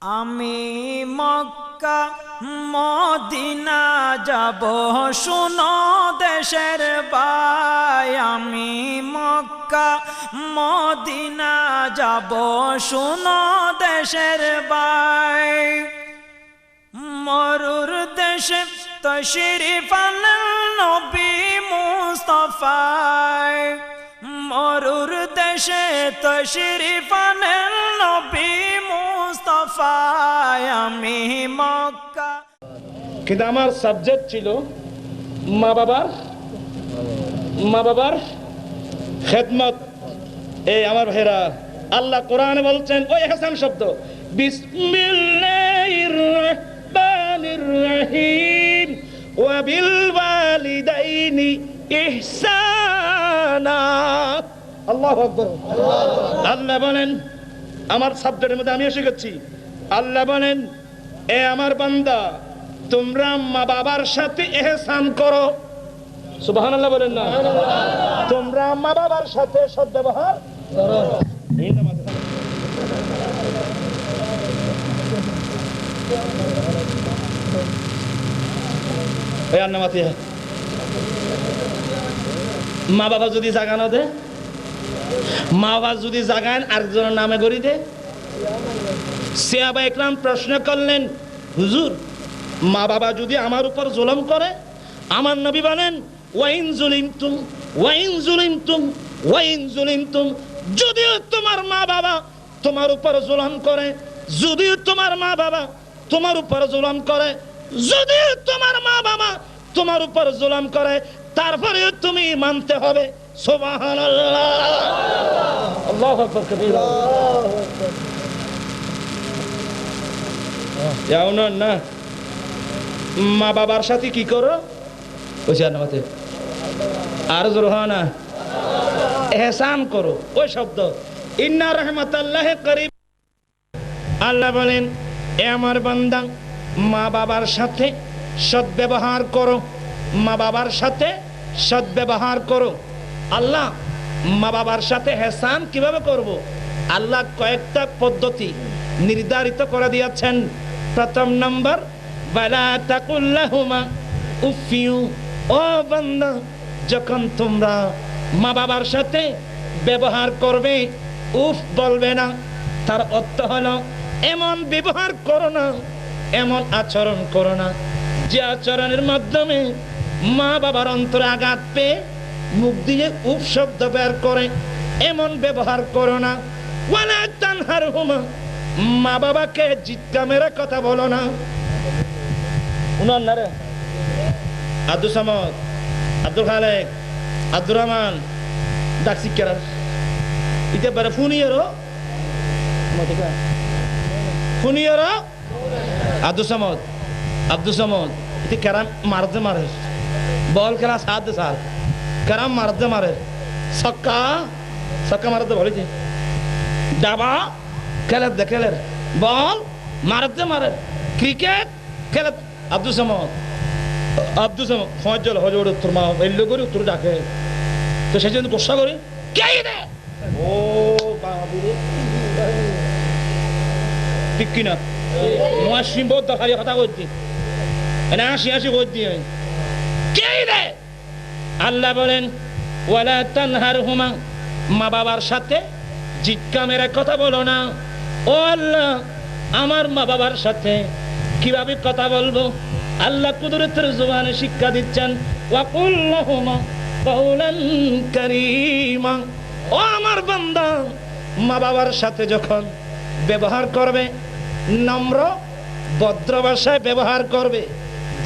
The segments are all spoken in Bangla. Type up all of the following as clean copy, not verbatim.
আমি মক্কা মদিনা যাব শুনো দেশের ভাই, আমি মক্কা মদিনা যাব শুনো দেশের ভাই। মরুর দেশে তশরিফ আনেন নবী মুস্তাফায়, মরুর দেশে তশরিফ আনেন নবী মুস্তাফায়। আমি মক্কা, কিন্তু আমার সাবজেক্ট ছিল মা বাবার খেদমত। এই আমার ভাইরা, আল্লাহ কোরআনে বলছেন ওই ইহসান শব্দ, বিসমিল্লাহির রহমানির রহিম ওয়া বিল ওয়ালিদাইনি ইহসানা। আল্লাহু আকবার। আল্লাহ বলেন, আমার সাবজেক্টের মধ্যে আমি এসে গেছি। আল্লাহ বলেন, এ আমার বান্দা, তোমরা মা বাবার সাথে ইহসান করো। সুবহানাল্লাহ বলেন না? তোমরা মা বাবার সাথে সদ্ব্যবহার করো। মা বাবা যদি জাগানো দে, মা বাবা যদি জাগান আরেকজনের নামে গড়ি দে। সাহাবা একরাম প্রশ্ন করলেন, হুজুর, মা বাবা যদি আমার উপর জুলুম করে? আমার নবী বলেন, ওয়াইন জুলিমতুম, যদিও তোমার মা বাবা তোমার উপর জুলুম করে, যদিও তোমার মা বাবা তোমার উপর জুলুম করে, যদিও তোমার মা বাবা তোমার উপর জুলুম করে, তারপরেও তুমি মানতে হবে। সুবহানাল্লাহ, আল্লাহু আকবার কবীরা। যাও না, মা বাবার সাথে কি করো? আর জোর হয় না, ইহসান করো। ওই শব্দ ইন্না রাহমাতাল্লাহি করিব। আল্লাহ বলেন, এ আমার বান্দা, মা বাবার সাথে সদ্ব্যবহার করো, মা বাবার সাথে সদ্ব্যবহার করো। আল্লাহ মা বাবার সাথে ইহসান কিভাবে করব? আল্লাহ কয়েকটা পদ্ধতি নির্ধারিত করে দিয়েছেন। প্রথম নম্বর, ওয়ালা তাকুল লাহুমা উফিউ। ও বান্দা, যখন তোমরা মা বাবার সাথে ব্যবহার করবে, উফ বলবে না। তার অর্থ হলো, এমন ব্যবহার করো না, এমন আচরণ করো না যে আচরণের মাধ্যমে মা বাবার অন্তরে আঘাত পেয়ে মুখ দিয়ে উফ শব্দ বের করে। এমন ব্যবহার করো না। ওয়ালা তানহারহুমা, মা বাবাকে জিৎকা মেরে কথা বলো না। উনার নারে আব্দুল সামদ, আব্দুল খালেক, আব্দুর রহমান ডাকছি কেরার ইতে বারে ফুনিয়রো আব্দুল সামদ ইতে কেরাম মারতে মারে, বল খেলা সাথ সার কেরাম মারতে মারে, ছক্কা মারতে বলেছে, ডাবা খেলে বল মারতে মারে, ক্রিকেট খেলে। আব্দুল সামদ ফজল হজর উত্তর মা এল্লো করে উত্তর ডাকে, তো সেই জন্য গোসা করি কে রে। ও বাবু ঠিক কিনা? মুয়াশিম বহুত দরকারি কথা কইছি, এনা হাসি কইছি কে রে। আল্লাহ বলেন, ওয়ালা তানহারহুমা, মা বাবার সাথে জিৎকা মেরে কথা বলো না। ও আল্লাহ, আমার মা বাবার সাথে কিভাবে কথা বলবো? আল্লাহ কুদরতের জবানে শিক্ষা দিচ্ছেন, ওয়াকুল লাহুমা কাওলান কারীমা। ও আমার বান্দা, মা বাবার সাথে যখন ব্যবহার করবে, নম্র ভদ্র ভাষায় ব্যবহার করবে।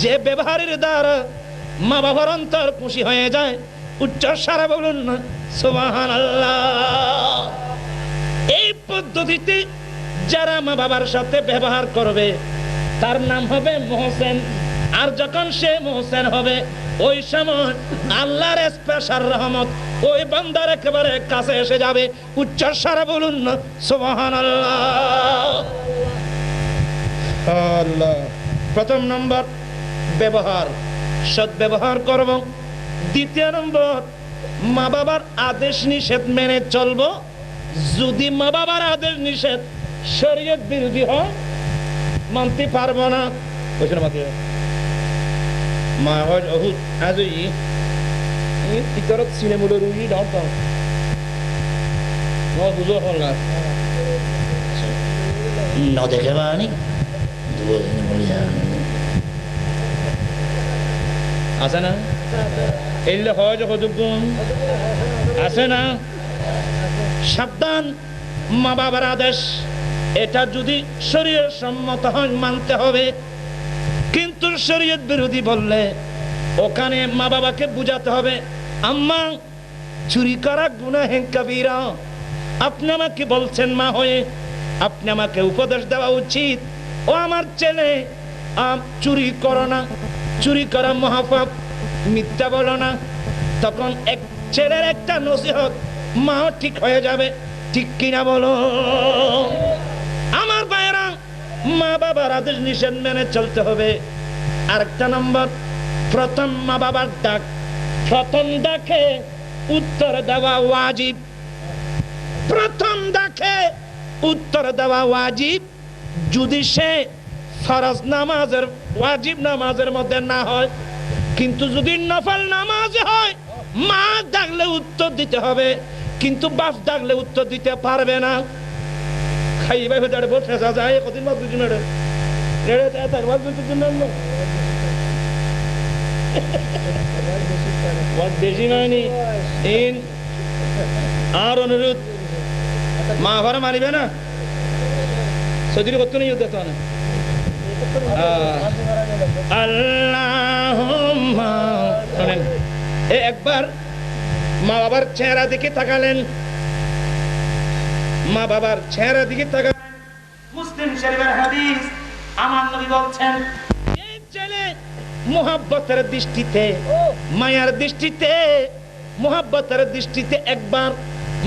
যে ব্যবহারের দ্বারা মা বাবার অন্তর খুশি হয়ে যায়, উচ্চ সারা বলুন না সুবহানাল্লাহ। এই পদ্ধতিতে যারা মা বাবার সাথে ব্যবহার করবে, তার নাম হবে মোহসেন। আর যখন সে মোহসেন হবে, ওই সময় আল্লাহর স্পেশাল রহমত ওই বান্দার একেবারে কাছে এসে যাবে। উচ্চ সারা বলুন না সুবহানাল্লাহ। আল্লাহ, প্রথম নম্বর ব্যবহার, সদ্ব্যবহার করব। দ্বিতীয় নম্বর, মা বাবার আদেশ নিষেধ মেনে চলবো। যদি মা বাবার আদেশ নিষেধ শরীয়ত বিরোধী হয়, মানতে পারবো না বলছেন আমাকে মা হয় অহুত আজই ইতরত সিনেমুলো রুই ডাউট দাও ন বুঝো হল না ন দেখে বানি দুদিন বলে যান আছে না এলে হয় কতগুণ আছে না সাবধান মা বাবার আদেশ এটা যদি শরীয়ত সম্মত হয় মানতে হবে কিন্তু শরীয়ত বিরোধী বললে ওখানে মা বাবাকে বুঝাতে হবে আম্মা চুরি করা গুনাহে কবিরা আপনি আমাকে বলছেন মা হয়ে আপনি আমাকে উপদেশ দেওয়া উচিত ও আমার ছেলে চুরি করো না চুরি করা মহাপাপ মিথ্যা বলো না তখন এক ছেলের একটা নসিহত মাও ঠিক হয়ে যাবে ঠিক কিনা বলো আমার ভাইরা মা বাবার আদেশ নিষেধ মেনে চলতে হবে আরেকটা নম্বর প্রথম মা বাবার ডাক প্রথম ডাকে উত্তর দেওয়া ওয়াজিব প্রথম ডাকে উত্তর দেওয়া ওয়াজিব যদি সে ফরজ নামাজের ওয়াজিব নামাজের মধ্যে না হয় কিন্তু যদি নফল নামাজ হয় মা ডাকলে উত্তর দিতে হবে কিন্তু বাপ ডাকলে উত্তর দিতে পারবে না খাইবে ভেতরে বসে যায় কতদিন বাদ দুজন বেশি নয়নি আর অনুরোধ মা ঘরে মারিবে না সৌদি করতে নেই দেখো না আল্লাহুম্মা একবার মা বাবার চেহারা দিকে তাকালেন মা বাবার চেহারা দিকে তাকালেন মুসলিম শরীফের হাদিস আমার নবী বলছেন এই ছেলে মুহাব্বতের দৃষ্টিতে মায়ার দৃষ্টিতে মুহাব্বতের দৃষ্টিতে একবার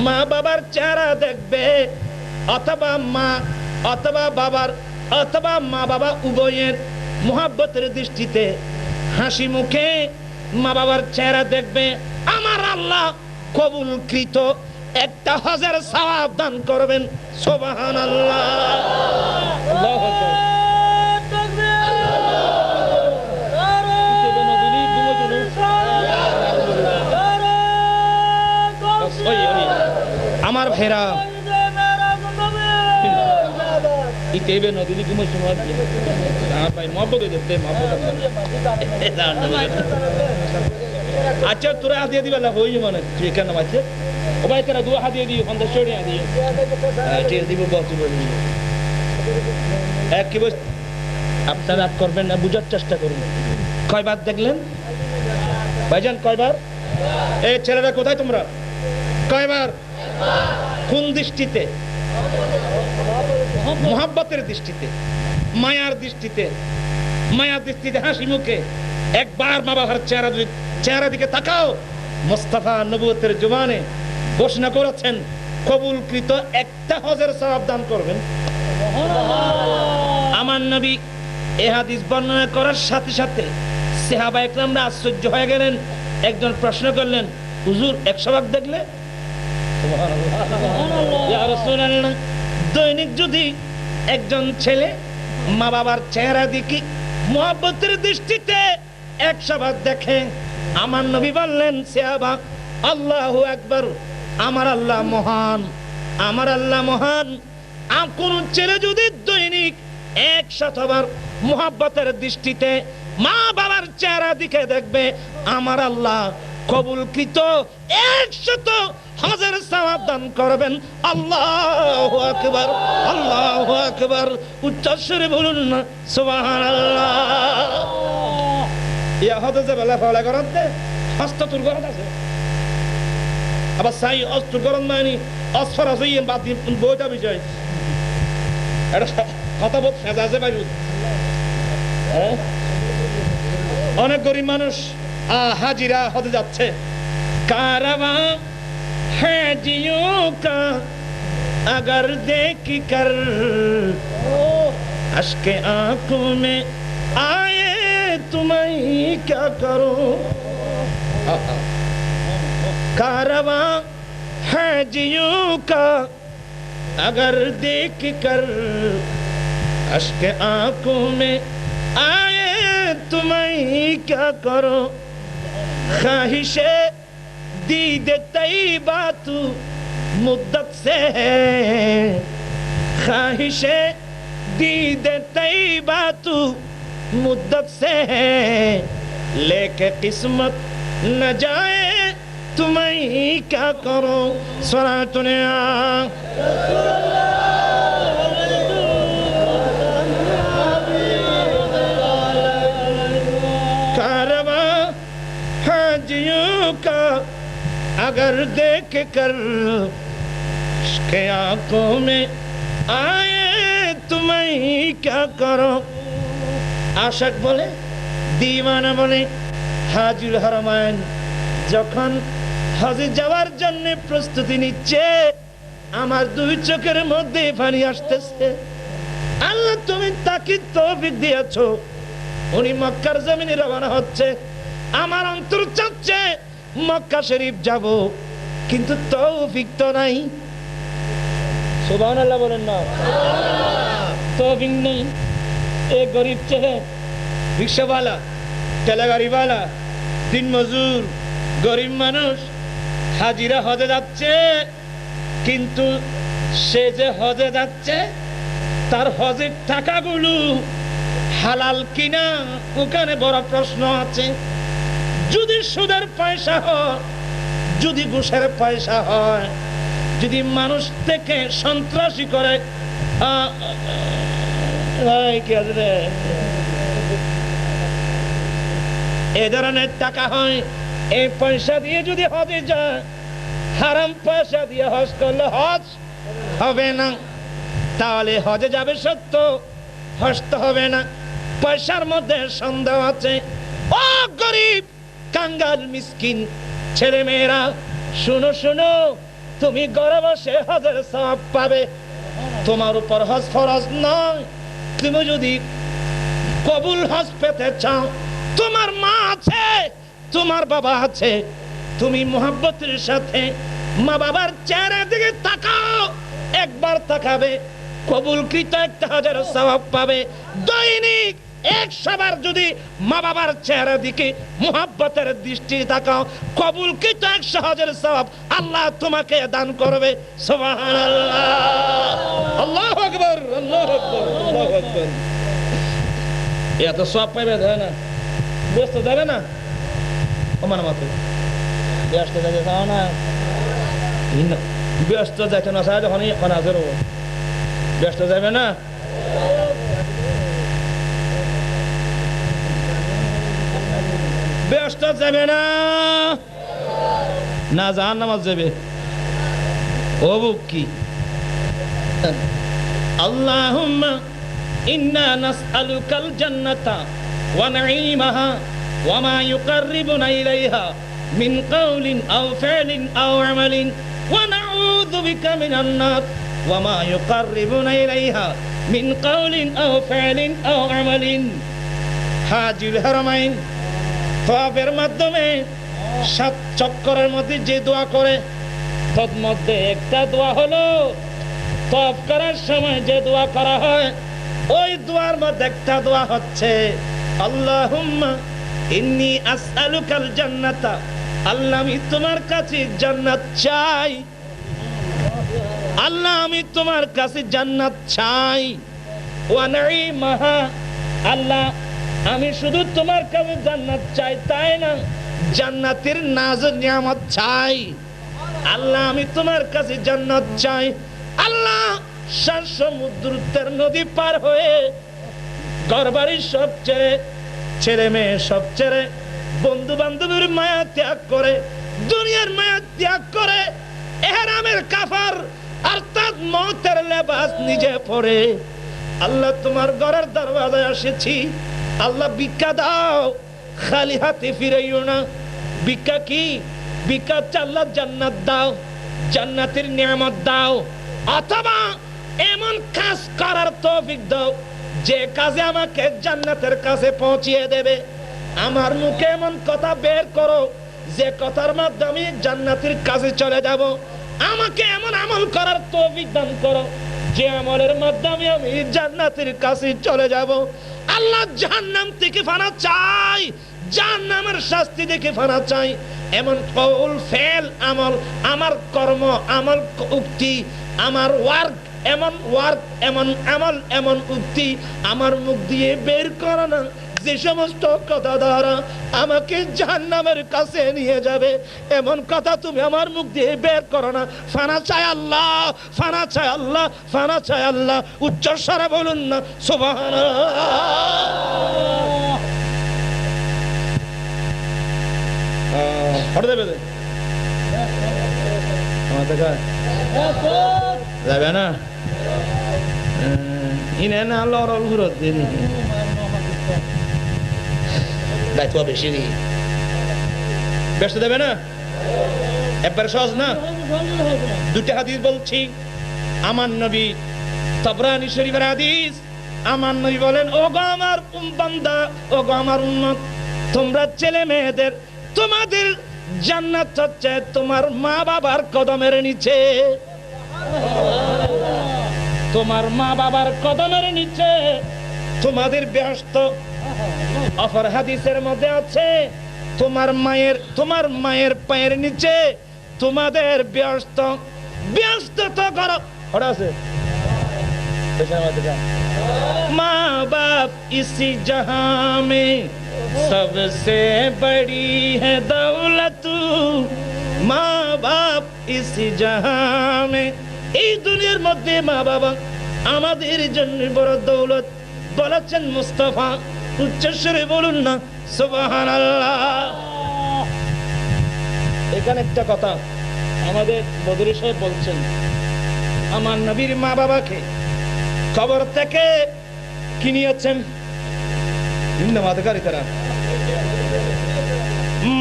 মা বাবার চেহারা দেখবে অথবা মা অথবা বাবার অথবা মা বাবা উভয়ের মুহাব্বতের দৃষ্টিতে হাসি মুখে মা বাবার চেহারা দেখবে আমার আল্লাহ কবুলকৃত একটা হজের সওয়াব দান করবেন সুবহানাল্লাহ আল্লাহু আকবার আমার ভেরা ইতেবে নদী গুমো সমাজ ভাই মহব্বত দেখতে আচ্ছা তোরা হাতিয়ে দিবে না হই মানে তুই কেন আছে ও ভাই কেন দুয়া হাতিয়ে দিও 50 টাকা দিও ঠিক দিব বলছি বলি এক কি বস আপনারা করবেন না বুঝার চেষ্টা করুন কয়বার দেখলেন ভাইজান কয়বার এই ছেলেরা কোথায় তোমরা কয়বার কোন দৃষ্টিতে মুহাব্বতের দৃষ্টিতে মায়ার দৃষ্টিতে হাসি মুখে একবার মা বাবার চেহারা দিকে তাকাও মুস্তাফা নবুয়তের জবানে ঘোষণা করেছেন কবুলকৃত একটা হজের সওয়াব দান করবেন আমার নবী এই হাদিস বর্ণনা করার সাথে সাথে সাহাবা একরামরা আশ্চর্য হয়ে গেলেন একজন প্রশ্ন করলেন হুজুর 100 ভাগ দেখলে ইয়া রাসূলুল্লাহ দৈনিক যদি একজন ছেলে মা বাবার চেহারা দিকে মুহাব্বতের দৃষ্টিতে 100 ভাগ দেখে আমার নবী বললেন সাহাবা আল্লাহু আকবার আমার আল্লাহ মহান আমার আল্লাহ মহান কোন ছেলে যদি দৈনিক 100 বার মুহাব্বতের দৃষ্টিতে মা বাবার চেহারা দিকে দেখবে আমার আল্লাহ কবুলকৃত 100 হজের সওয়াব দান করবেন আল্লাহু আকবার উচ্চস্বরে বলুন না সুবহানাল্লাহ ইয়া হতে যে বলা ফলা করতে হস্ত তুল করতে আছে আবার সাই অস্ত্র করন মানে অস্ফর আছে এই বাদ বইটা বিষয় এটা কথা বহুত সাজাজে বাইরু অনেক গরিব মানুষ হাজিরা হতে যাচ্ছে কারওয়া हाजियों का अगर देख कर अश्के आंखों में आए तुम्हें क्या करो कारवां हाजियों का अगर देख कर अश्क आंखों में आए तुम्हें क्या करो ख्वाहिशे दीदे तैयबा तू मुद्दत से है ख्वाहिशे दीदे तैयबा तू मुद्दत से है लेके किस्मत न जाए तुम्हें क्या करो स्वरातुने कारवा हाजियों का अगर देख कर उसके आंखों में आए तुम्हें क्या करो आशिक बोले दीवाना बोले हाजिर हरमायन যখন হজে যাওয়ার জন্য প্রস্তুতি নিচ্ছে আমার দুই চোখের মধ্যে পানি আসতেছে আল্লাহ তুমি তাকে তৌফিক দিয়েছো উনি মক্কার জমিনে রওনা হচ্ছে আমার অন্তর চাচ্ছে মক্কা শরীফ যাব কিন্তু তৌফিক তো নাই সুবহানাল্লাহ বলেন না তৌফিক নেই एक गरीब ছেলে রিকশাওয়ালা ঠেলাগাড়িওয়ালা দিন মজুর গরিব মানুষ হাজিরা হজে যাচ্ছে কিন্তু সে যে হজে যাচ্ছে তার হজের টাকাগুলো হালাল কিনা ওখানে বড় প্রশ্ন আছে যদি সুদের পয়সা হয় যদি ঘুষের পয়সা হয় যদি মানুষ থেকে সন্ত্রাসী করে এ ধরনের টাকা হয় এই পয়সা দিয়ে যদি হজে যায় হারাম পয়সা দিয়ে হজ করলে হজ হবে না তাহলে হজে যাবে সত্য হজ তো হবে না পয়সার মধ্যে সন্দেহ আছে ও গরিব কাঙ্গাল মিসকিন ছেলে মেয়েরা শুনো শুনো তুমি ঘরে বসে হজের সওয়াব পাবে তোমার উপর হজ ফরজ নয় তুমি যদি কবুল হজ পেতে চাও তোমার মা আছে তোমার বাবা আছে তুমি মোহাব্বতের সাথে মা বাবার চেহারার দিকে তাকাও একবার তাকাবে কবুলকৃত 1000 সওয়াব পাবে দৈনিক 100 বার যদি মা বাবার চেহারার দিকে মোহাব্বতের দৃষ্টি তাকাও কবুলকৃত 100,000 সওয়াব আল্লাহ তোমাকে দান করবে সুবহানাল্লাহ আল্লাহু আকবার আল্লাহু আকবার আল্লাহু আকবার এত সওয়াব পাবে না ব্যস্ত যাবে না আমার মাত্র ব্যস্ত যাবে তাও না ব্যস্ত যাইতে না সারা যখন এখন হাজার ব্যস্ত যাবে না ব্যস্ত যাবে না না জাহান্নামে যাবে ও বুকি আল্লাহুম্মা ইন্না নাসআলুকাল জান্নাতা ওয়া নাঈমাহা ওয়া মা ইউকাররিবুনা ইলাইহা মিন কাওলিন আও ফি'লিন আও আমালিন ওয়া নাউযু বিকা মিনান নার ওয়া মা ইউকাররিবুনা ইলাইহা মিন কাওলিন আও ফি'লিন আও আমালিন হাজিল হারামাইন তওয়াফের মাধ্যমে 7 চক্করের মধ্যে যে দোয়া করে তার মধ্যে একটা দোয়া হলো তওয়াফ করার সময় যে দোয়া করা হয় ওই দোয়ার মধ্যে একটা দোয়া হচ্ছে আল্লাহুম্মা ইন্নী আসআলুকাল জান্নাতা আল্লাহ আমি তোমার কাছে জান্নাত চাই আল্লাহ আমি তোমার কাছে জান্নাত চাই ওয়া নাঈমাহা আল্লাহ আমি শুধু তোমার কাছে জান্নাত চাই তাই না জান্নাতের নাজ নিয়ামত চাই আল্লাহ আমি তোমার কাছে জান্নাত চাই আল্লাহ সাত সমুদ্রের নদী পার হয়ে ঘরবাড়ি সব ছেড়ে ছেলে মেয়ে সব ছেড়ে বন্ধু বান্ধবের মায়া ত্যাগ করে দুনিয়ার মায়া ত্যাগ করে ইহরামের কাফার অর্থাৎ মওতের লেবাস নিজে পরে আল্লাহ তোমার ঘরের দরওয়াজায় এসেছি আল্লাহ ভিক্ষা দাও খালি হাতে ফিরাইও না ভিক্ষা কি ভিক্ষা আল্লাহ জান্নাত দাও জান্নাতের নিয়ামত দাও অথবা এমন কাজ করার তৌফিক দাও যে কাজে আমাকে জান্নাতের কাছে পৌঁছিয়ে দেবে আমার মুখে এমন কথা বের করো যে কথার মাধ্যমে জান্নাতের কাছে চলে যাব আমাকে এমন আমল করার তৌফিক দান করো যে আমলের মাধ্যমে আমি জান্নাতের কাছে চলে যাব। আল্লাহ জাহান্নাম থেকে ফানা চাই, জাহান্নামের শাস্তি থেকে ফানা চাই। এমন কওল ফেল আমল, আমার কর্ম, আমল উক্তি, আমার ওয়ার্ক, এমন ওয়ার্ক, এমন আমল, এমন উক্তি আমার মুখ দিয়ে বের করো না যে সমস্ত কথা দ্বারা আমাকে জাহান্নামের কাছে নিয়ে যাবে, এমন কথা তুমি আমার মুখ দিয়ে বের করো না। ফানা চাই আল্লাহ, ফানা চাই আল্লাহ, ফানা চাই আল্লাহ। উচ্চ স্বরে বলুন না সুবহানাল্লাহ। যাবে না ইনে না লড়ল ঘুরত দিন দায়িত্ব বেশি ব্যস্ত দেবে না, একবার সহজ না। দুটি হাদিস বলছি, আমার নবী তাবরানী শরীফের হাদিস। আমার নবী বলেন, ও গো আমার বান্দা, ও গো আমার উম্মত, তোমরা ছেলে মেয়েদের তোমাদের জান্নাত হচ্ছে তোমার মা বাবার কদমের নিচে। তোমার মা বাবার কদমের নিচে তোমাদের ব্যস্ত। অপর হাদিসের মধ্যে আছে, তোমার মায়ের পায়ের নিচে তোমাদের ব্যস্ত। ব্যস্ততা করো আছে মা বাপ इसी जहां में सबसे बड़ी है दौलत। মা বাপ इसी जहां में, এই দুনিয়ার মধ্যে মা বাবা আমাদের জন্য বড় দৌলত। বলেছেন মুস্তাফা, উচ্চস্বরে বলুন না সুবহানাল্লাহ। এখানে একটা কথা আমাদের বদরী সাহেব বলছেন, আমার নবীর মা বাবাকে কবর থেকে কি নিয়েছেন?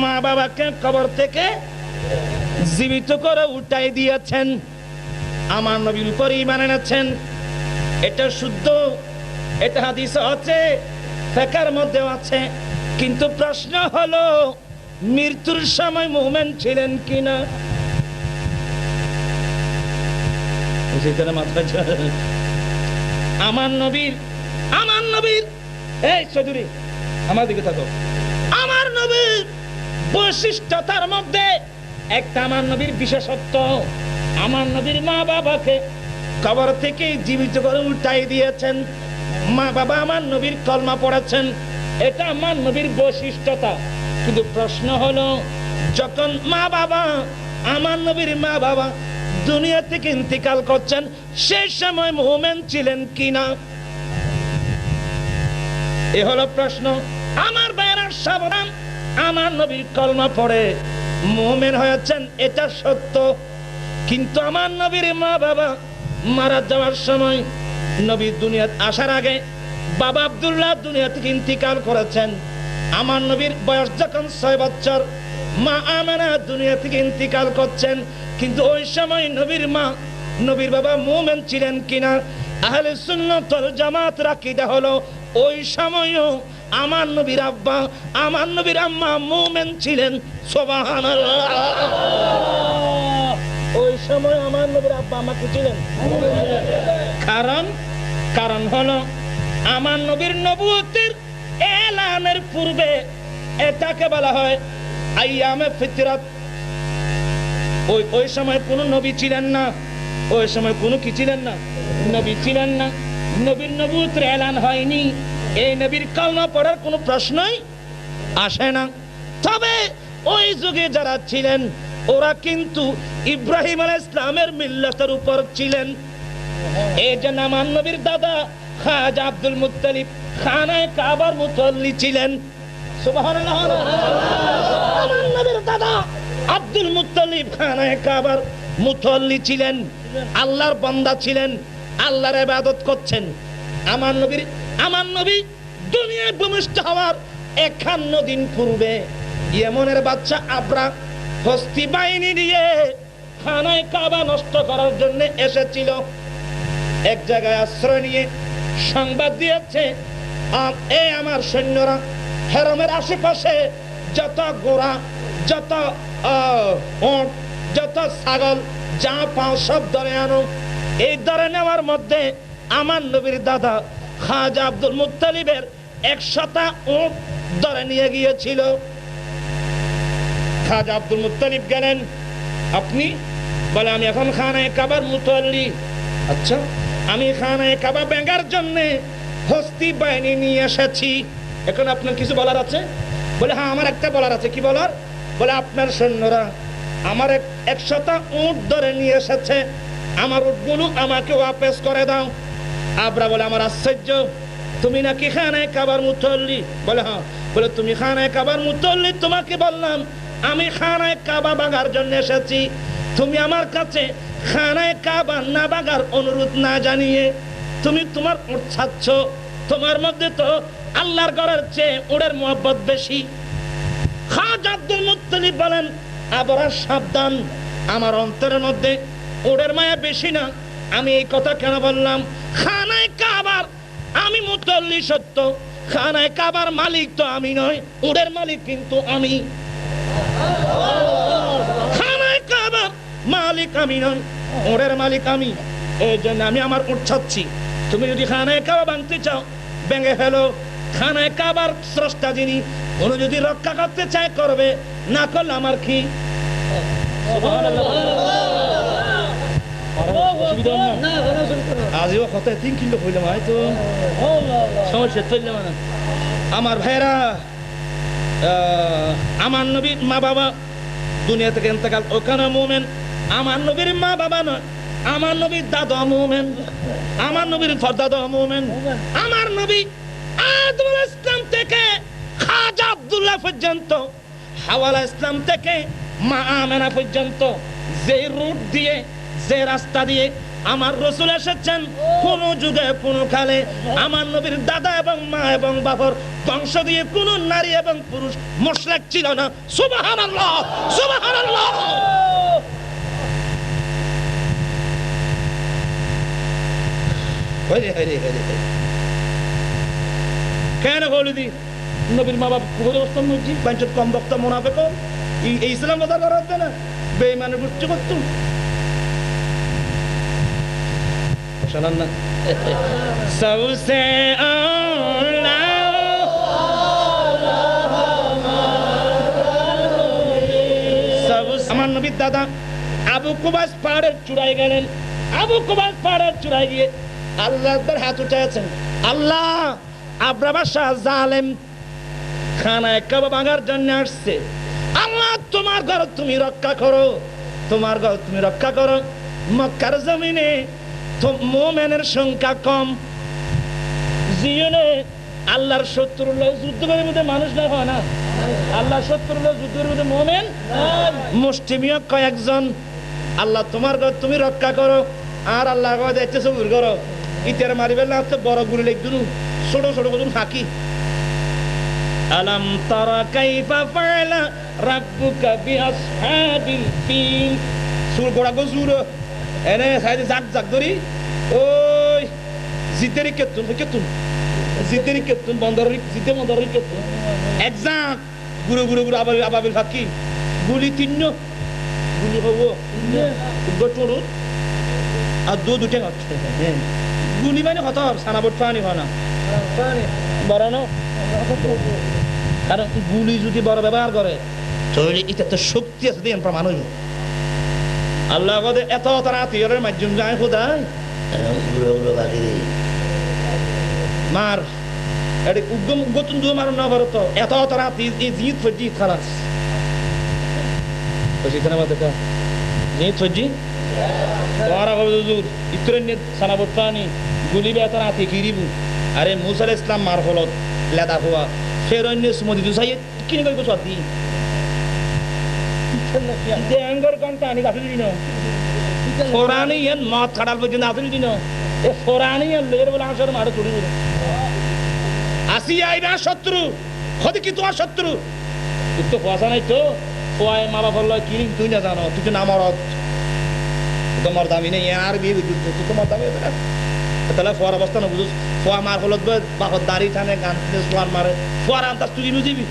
মা বাবাকে কবর থেকে জীবিত করে উঠাই দিয়েছেন, আমার নবীর উপর ঈমান এনেছেন। এটা শুদ্ধ, এটা হাদিসে আছে, ফিকহের মধ্যে আছে। কিন্তু প্রশ্ন হলো, মৃত্যুর সময় মুমিন ছিলেন কিনা? আমার নবীর এই চৌধুরী আমার দিকে থাকো, আমার নবীর বৈশিষ্ট্যতার মধ্যে একটা, আমার নবীর বিশেষত্ব, আমার নবীর মা বাবাকে কবর থেকে জীবিত করে উঠাই দিয়েছেন। মা বাবা আমার নবীর কলমা পড়েছেন, এটা আমার নবীর বৈশিষ্ট্যতা। কিন্তু প্রশ্ন হলো, যখন আমার নবীর মা বাবা দুনিয়া থেকে ইন্তিকাল করছেন, সেই সময় মুমিন ছিলেন কিনা? এ হলো প্রশ্ন। আমার ভাইয়েরা সাবধান, আমার নবীর কলমা পড়ে মুমিন হয়েছেন, এটা সত্য। কিন্তু আমার নবীর মা বাবা মারা যাওয়ার সময়, নবী দুনিয়াতে আসার আগে বাবা আব্দুল্লাহ দুনিয়া থেকে ইন্তিকাল করেছেন। আমার নবীর বয়স যখন 6 বছর, মা আমেনা দুনিয়া থেকে ইন্তিকাল করছেন। কিন্তু ওই সময় নবীর বাবা মুমিন ছিলেন কিনা? আহলে সুন্নাত ওয়াল জামাতের আকীদা হলো, ওই সময়ও আমার নবীর আব্বা, আমার নবীর আম্মা মুমিন ছিলেন। সুবহানাল্লাহ। ওই সময় আমার নবীর আব্বা আম্মা কি ছিলেন? কারণ হলো, আমার নবীর নবুয়তের এলানের পূর্বে এটাকে বলা হয় আইয়ামে ফিতরাত। ওই সময় কোনো নবী ছিলেন না, ওই সময় কোনো কি ছিলেন না, নবী ছিলেন না। নবীর নবুয়তের এলান হয়নি, এই নবীর কলমা পড়ার কোনো প্রশ্নই আসে না। তবে ওই যুগে যারা ছিলেন, ওরা কিন্তু ইব্রাহিম আলাইহিস সালামের মিল্লাতের উপর ছিলেন। এই যে আমার নবীর দাদা খাজা আব্দুল মুত্তালিব খানায়ে কাবার মুতল্লি ছিলেন। সুবহানাল্লাহ। আমার নবীর দাদা আব্দুল মুত্তালিব খানায়ে কাবার মুতল্লি ছিলেন, আল্লাহর বান্দা ছিলেন, আল্লাহর ইবাদত করছেন। আমার নবী দুনিয়ায় ভূমিষ্ঠ হওয়ার 51 দিন পূর্বে ইয়েমেনের বাদশা আবরা হস্তি বাহিনী নিয়ে খানায়ে কাবা নষ্ট করার জন্য এসেছিল। এক জায়গায় আশ্রয় নিয়ে সংবাদ দিয়েছে, আমার সৈন্যরা হেরমের আশেপাশে যত ঘোড়া, যত উট, যত ছাগল যা পাও সব ধরে আনো। এই ধরে নেওয়ার মধ্যে আমার নবীর দাদা খাজা আব্দুল মুত্তালিবের 100টা উট ধরে নিয়ে গিয়েছিল। খাজা আব্দুল মুত্তালিব গেলেন, আপনি? বলে আমি এখন খানায়ে কাবার মুতাল্লি। আচ্ছা, আমি খানায়ে কাবা ব্যাঙার জন্য হস্তি বাহিনী নিয়ে এসেছি, এখন আপনার কিছু বলার আছে? বলে হ্যাঁ, আমার একটা বলার আছে। কি বলার? বলে আপনার সৈন্যরা আমার 100টা উট ধরে নিয়ে এসেছে, আমার উটগুলো আমাকে ওয়াপস করে দাও। আবরা বলে আমার আশ্চর্য, তুমি নাকি খানায়ে কাবার মুতাল্লি? বলে হ্যাঁ। বলে তুমি খানায়ে কাবার মুতাল্লি, তোমাকে বললাম আমি খানায়ে কাবা ভাঙার জন্য এসেছি, তুমি আমার কাছে খানায়ে কাবা না ভাঙার অনুরোধ না জানিয়ে তুমি তোমার উট ছাড়ছ। তোমার মধ্যে তো আল্লাহর ঘরের চেয়ে উটের মহব্বত বেশি। খাজা আব্দুল মুত্তালিব বলেন, আবরা সাবধান, আমার অন্তরের মধ্যে উটের মায়া বেশি না। আমি এই কথা কেন বললাম? খানায়ে কাবার আমি মুতাল্লি সত্য, খানায়ে কাবার মালিক তো আমি নয়, উটের মালিক কিন্তু আমি। খানায়ে কাবার মালিক আমি নয়, উটের মালিক আমি। এই জন্য আমি আমার উট ছাড়ছি। তুমি যদি খানায়ে কাবা ভাঙতে চাও ভেঙে ফেলো। খানায়ে কাবার স্রষ্টা যিনি, উনি যদি রক্ষা করতে চায় করবে, না করলে আমার কি? আজিও কথা 3 কিলো হইলাম, হয়তো সমস্যা চললাম না। আমার ভাইরা, আমার নবীর মা বাবা দুনিয়া থেকে ইন্তেকাল, ওখানে মুমিন। আমার নবীর মা বাবা নয়, আমার নবীর দাদা মুমিন, আমার নবীর দাদা মুমিন। আমার নবী আদম আলাইহিস সালাম থেকে খাজা আব্দুল্লাহ পর্যন্ত, হাওয়া আলাইহিস সালাম থেকে মা আমেনা পর্যন্ত যে রুট দিয়ে, যে রাস্তা দিয়ে আমার রাসূল এসেছেন, কোন যুগে কোন কালে আমার নবীর দাদা এবং মা এবং বাবার বংশ দিয়ে কোন নারী এবং পুরুষ মুশরিক ছিল না। সুবহানাল্লাহ, সুবহানাল্লাহ। হইরে হইরে হইরে কেন বলি নবীর মা বাবা কুবরে অবস্থান মসজিদ পঞ্চায়েত কম বক্তা মুনাফিক এই ইসলাম কথা করাতে না, বেঈমানের বুঝতে করতুম শোনান না। সবসে আমার নবীর দাদা আবু কুবাস পাহাড়ের চূড়ায় গেলেন। আবু কুবাস পাহাড়ের চূড়ায় গিয়ে আল্লাহ একবার হাত উঠাইছেন, আল্লাহ আবরা বাদশাহ জালেম খানায়ে কাবা ভাঙার জন্য আসছে, আল্লাহ তোমার ঘর তুমি রক্ষা করো, তোমার ঘর তুমি রক্ষা করো। মক্কার জমিনে মুমিনের সংখ্যা কম, জিয়নে আল্লাহর শত্রুর লোক যুদ্ধ করে মধ্যে মানুষ না হয় না, আল্লাহর শত্রুর লোক যুদ্ধের মধ্যে মুমিন মুসলিমিও কয়েকজন। আল্লাহ তোমার ঘর তুমি রক্ষা করো। আর আল্লাহ দেখতে সবুর করো, ইটার মারিবে না তো বড় গুলি লিখদুন, ছোট ছোট করুন ফাঁকি। আলাম তারা কাইফা ফাআলা রাব্বুকা বিআসহাবিল ফিল। সুর গোড়া গো সুর এনে সাইডে জাক জাক ধরি, ওই জিতেরি কেতুন কেতুন জিতেরি কেতুন বন্দরি জিতে বন্দরি কেতুন একজাক গুরু গুরু গুরু আবার আবাবিল ফাঁকি গুলি তিন্ন গুলি হবো গটুর আর দুটে গুলি মানে কত সানাবট পানি হয় না বড় না, কারণ গুলি যদি বড় ব্যবহার করে তাহলে এটা তো শক্তি আছে দেন প্রমাণ হইল। আল্লাহ কদে এত তারা আত্মীয়র মাধ্যম যায় খোদাই মার এটি উদ্গম গতুন দু মার না ভারত এত তারা জিত ফজি খালাস પછી તને વાત કા ની ફજી তোমার হুজুর ইতরেন সানাবতানি গুলি বেতার আতি কিরিবু আরে মুসা আলাইহিস সালাম মার হলত লেদা হওয়া ফেরন্য সুমদি দুসাই কিনি কই বসতি দে আঙ্গর কোনটা আনি গাছলি দিনো কোরআনে ইয়ান মাত খাড়াল পর্যন্ত আসলি দিনো এ কোরআনে ইয়ান লের বলা আসর মার ছুড়ি দিনো আসিয়া আইরা শত্রু খদি কি তোমার শত্রু তুই তো পয়সা নাই তো ওয়াই মা বাবা বলল কি তুই না জানো তুই তো না মরদ তোমার দামি নেই আর বিয়ে যুদ্ধ তুই তোমার দামি না তাহলে ফোয়ার অবস্থা না বুঝুস ফোয়া মার হলত বাপর দাড়ি থানে গান ফোয়ার মারে ফোয়ার আনতাস তুই বুঝিবি